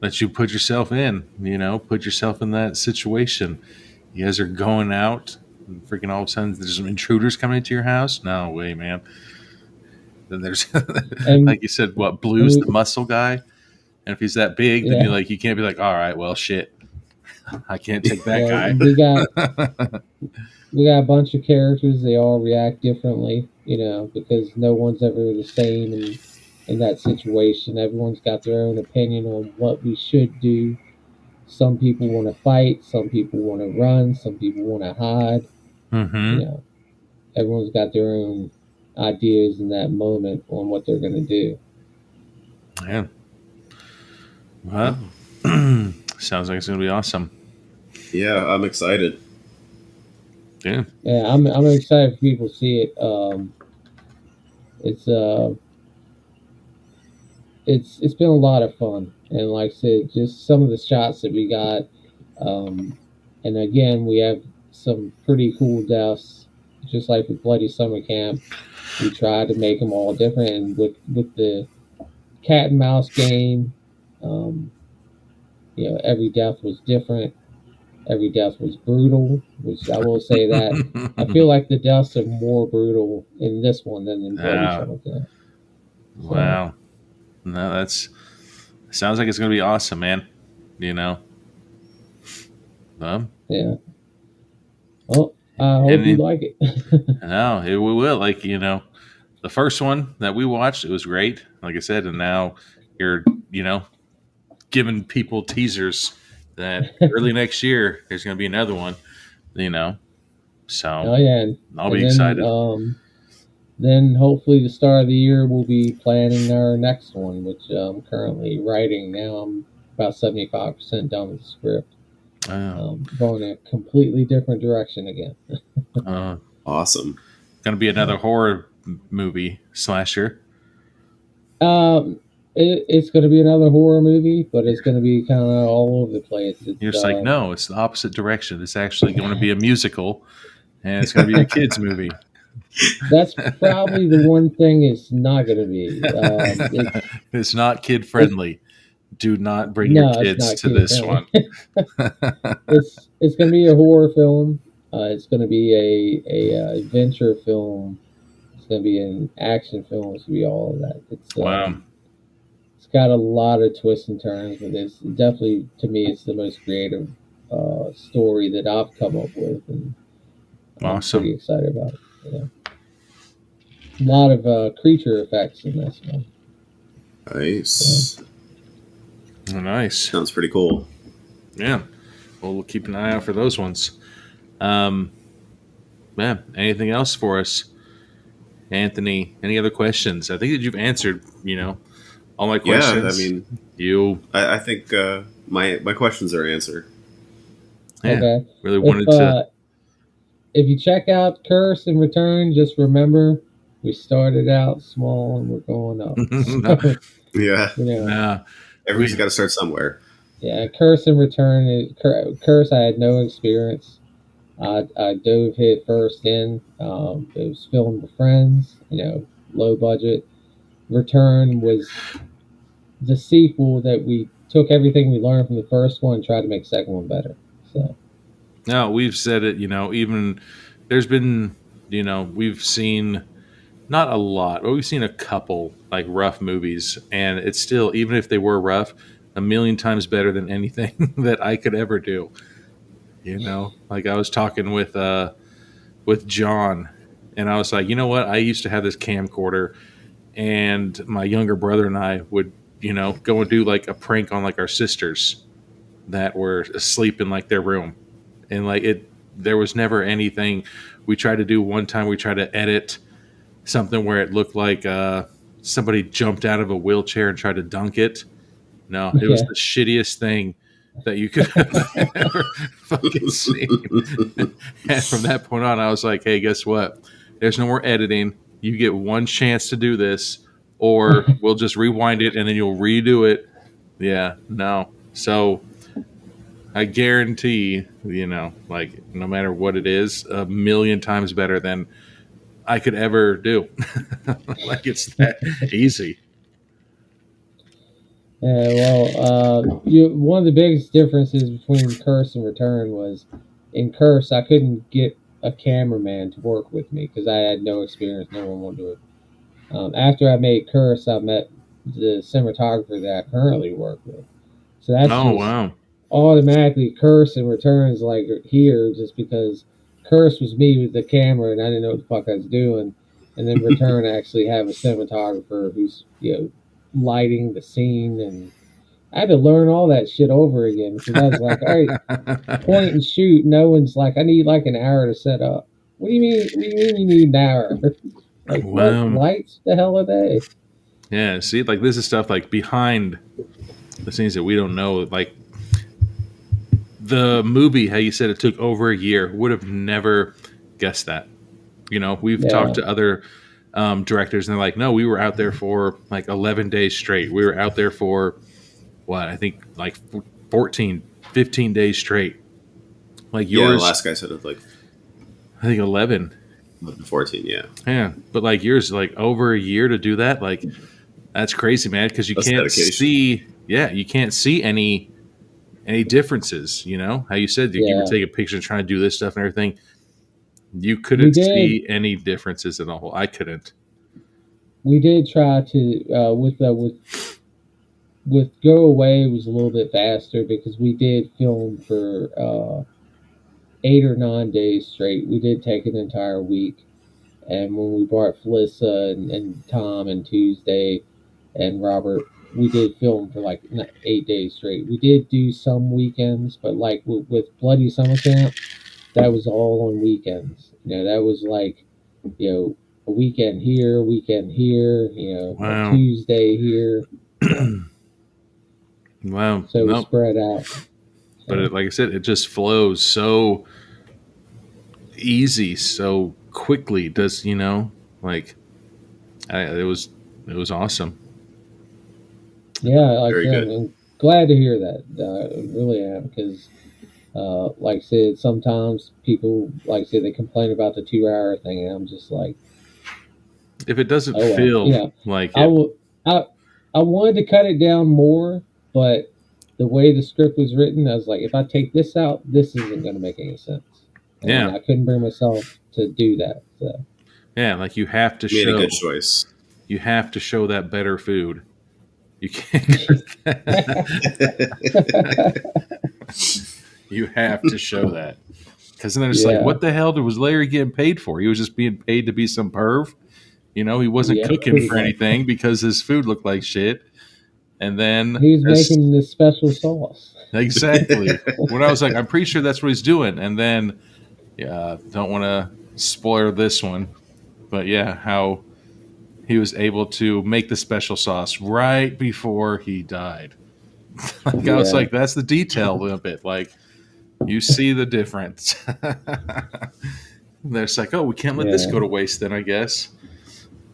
that you put yourself in. You know, put yourself in that situation. You guys are going out, and freaking all of a sudden there's some intruders coming into your house. No way, man. Then there's, And like you said, what Blue's the muscle guy, and if he's that big, then Yeah. you can't be like, all right, well, shit, I can't take that yeah, guy. we got a bunch of characters. They all react differently, because no one's ever the same in that situation. Everyone's got their own opinion on what we should do. Some people want to fight. Some people want to run. Some people want to hide. Mm-hmm. Everyone's got their own ideas in that moment on what they're going to do. Yeah. Well, sounds like it's gonna be awesome. Yeah, I'm excited. Yeah. Yeah, I'm excited for people to see it. It's been a lot of fun, and like I said, just some of the shots that we got, and again, we have some pretty cool deaths, just like with Bloody Summer Camp. We tried to make them all different, and with the cat and mouse game, every death was different. Every death was brutal, which I will say that I feel like the deaths are more brutal in this one than in Bloody Yeah. Summer Camp. Wow. No, that's sounds like it's gonna be awesome, man. You know. Yeah. Well, I hope And you then- like it. No, we will. Like, the first one that we watched, it was great. Like I said, and now you're, giving people teasers that early next year there's going to be another one. So Oh yeah, and, I'll be and excited. Then hopefully the start of the year we'll be planning our next one, which I'm currently writing now. I'm about 75% done with the script. Going a completely different direction again. Awesome. Going to be another horror movie slasher. It's going to be another horror movie, but it's going to be kind of all over the place. You're just like, no, it's the opposite direction. It's actually going to be a musical, and it's going to be a kids movie. That's probably the one thing it's not going to be. It's not kid friendly. Do not bring No, your it's kids not to this kid-friendly. one. It's going to be a horror film. It's going to be a adventure film. It's going to be an action film. It's going to be all of that. Wow. It's got a lot of twists and turns, but it's definitely, to me, it's the most creative story that I've come up with, and I'm Awesome. pretty excited about it. Yeah. A lot of creature effects in this one. Nice. Oh, nice. Sounds pretty cool. Yeah. Well, we'll keep an eye out for those ones. Anything else for us? Anthony, any other questions? I think that you've answered, all my questions. Yeah, I mean, I think my questions are answered. Yeah, Okay. really wanted to. If you check out Curse and Return, just remember we started out small and we're going up. So, Yeah. Nah, Curse Everybody's got to start somewhere. and Return. Curse, I had no experience. I dove head first in. It was filmed with friends, low budget. Return was the sequel that we took everything we learned from the first one and tried to make the second one better. So. No, we've said it, even there's been, we've seen not a lot, but we've seen a couple like rough movies, and it's still, even if they were rough, a million times better than anything that I could ever do. Like I was talking with John, and I was like, you know what? I used to have this camcorder, and my younger brother and I would, go and do like a prank on like our sisters that were asleep in like their room. And like there was never anything. We tried to do one time. We tried to edit something where it looked like somebody jumped out of a wheelchair and tried to dunk it. No, it was the shittiest thing that you could have ever fucking seen. And from that point on, I was like, hey, guess what? There's no more editing. You get one chance to do this, or we'll just rewind it and then you'll redo it. Yeah, no. So I guarantee, like no matter what it is, a million times better than I could ever do. Like it's that easy. One of the biggest differences between Curse and Return was in Curse, I couldn't get a cameraman to work with me because I had no experience. No one wanted to do it. After I made Curse, I met the cinematographer that I currently work with. So that's Oh just wow. automatically Curse and Returns like here just because Curse was me with the camera and I didn't know what the fuck I was doing. And then Return I actually have a cinematographer who's, lighting the scene, and I had to learn all that shit over again because I was like, all right, point and shoot. No one's like, I need like an hour to set up. What do you mean? What do you mean you need an hour? Like, what Wow. lights the hell are they? Yeah, see, like this is stuff like behind the scenes that we don't know. Like the movie, how you said it took over a year, would have never guessed that. We've talked to other directors, and they're like, no, we were out there for like 11 days straight. We were out there for what I think like 14, 15 days straight. Like Yeah, yours, the last guy said it like I think 11. 14. Yeah, Yeah, but like yours, like over a year to do that, like that's crazy, man. Because you That's can't dedication. see, you can't see any differences. How you said you were Yeah. taking pictures, and trying to do this stuff and everything. You couldn't did. see any differences at all. I couldn't. We did try to with Go Away was a little bit faster because we did film for 8 or 9 days straight. We did take an entire week, and when we brought Felissa and Tom and Tuesday and Robert, we did film for like 8 days straight. We did do some weekends, but like with Bloody Summer Camp, that was all on weekends. That was like, a weekend here, a Wow. Tuesday here. Wow. So it was Nope. spread out. But like I said, it just flows so easy, so quickly. Does like it was awesome. Yeah, like Very good. I'm glad to hear that. I really am because, like I said, sometimes people, like I said, they complain about the 2 hour thing, and I'm just like, If it doesn't oh well. feel like I it, will. I wanted to cut it down more, but the way the script was written, I was like, if I take this out, this isn't going to make any sense. And Yeah. I couldn't bring myself to do that. So. yeah, like you have to made a show. good choice. You have to show that better food. You can't. You have to show that. Because then it's like, Yeah. what the hell was Larry getting paid for? He was just being paid to be some perv. He wasn't Yeah, cooking pretty for much. anything because his food looked like shit. And then He was making this special sauce. exactly when I was like, I'm pretty sure that's what he's doing. And then, don't want to spoil this one, but yeah, how he was able to make the special sauce right before he died. Like I was Yeah. like, that's the detail of it. Like you see the difference. They're just like, oh, we can't let this Yeah. go to waste then, I guess.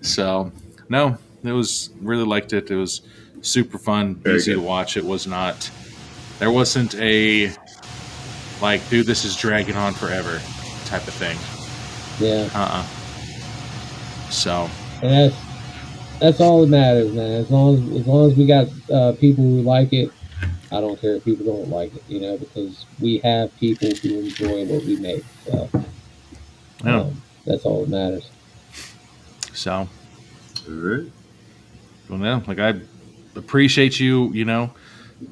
So no, it was really liked it. It was super fun, Very easy good. to watch. It was not, there wasn't a like, dude, this is dragging on forever type of thing. Yeah. So And that's all that matters, man. As long as we got people who like it, I don't care if people don't like it, because we have people who enjoy what we make. So yeah. that's all that matters. So All right. well, no, like I appreciate you, Yeah, taking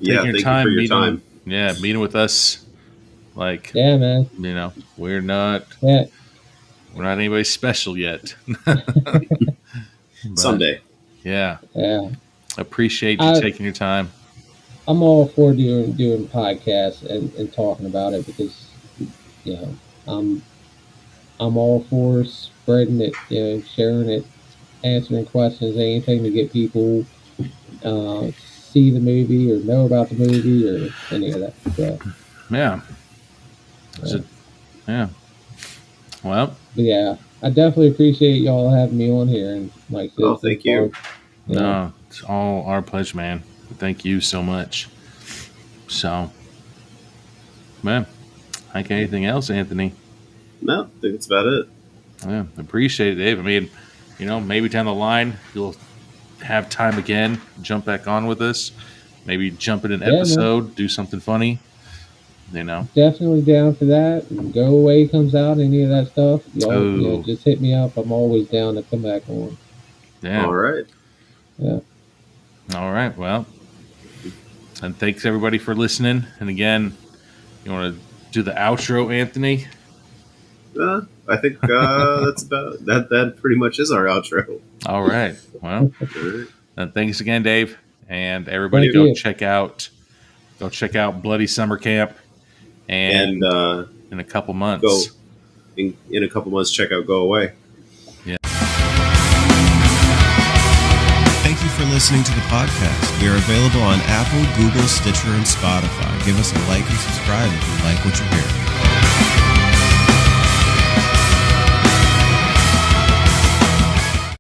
your thank time, you for your meeting, time. yeah, meeting with us. Like, Yeah, man. we're not Yeah. anybody special yet. But, Someday. yeah, Yeah. appreciate you taking your time. I'm all for doing podcasts and talking about it because, I'm all for spreading it, sharing it, answering questions, anything to get people see the movie or know about the movie or any of that. So, Yeah. Yeah. Well, but yeah, I definitely appreciate y'all having me on here. And like, I said, Oh, thank you. No, it's all our pleasure, man. Thank you so much. So, man, like anything else, Anthony? No, I think that's about it. Yeah, appreciate it, Dave. I mean, maybe down the line you'll have time again, jump back on with us. Maybe jump in an Yeah, man. episode, do something funny. Definitely down for that. And Go Away comes out, any of that stuff. Y'all, Ooh. just hit me up. I'm always down to come back on. Yeah. All right. Yeah. All right. Well, and thanks everybody for listening. And again, you want to do the outro, Anthony? I think that's about that. That pretty much is our outro. All right. Well, All right. and thanks again, Dave. And everybody, Thank go you. check out Bloody Summer Camp. And in a couple months, Go in a couple months. Check out Go Away. Thank you for listening to the podcast. We are available on Apple, Google, Stitcher, and Spotify. Give us a like and subscribe if you like what you hear.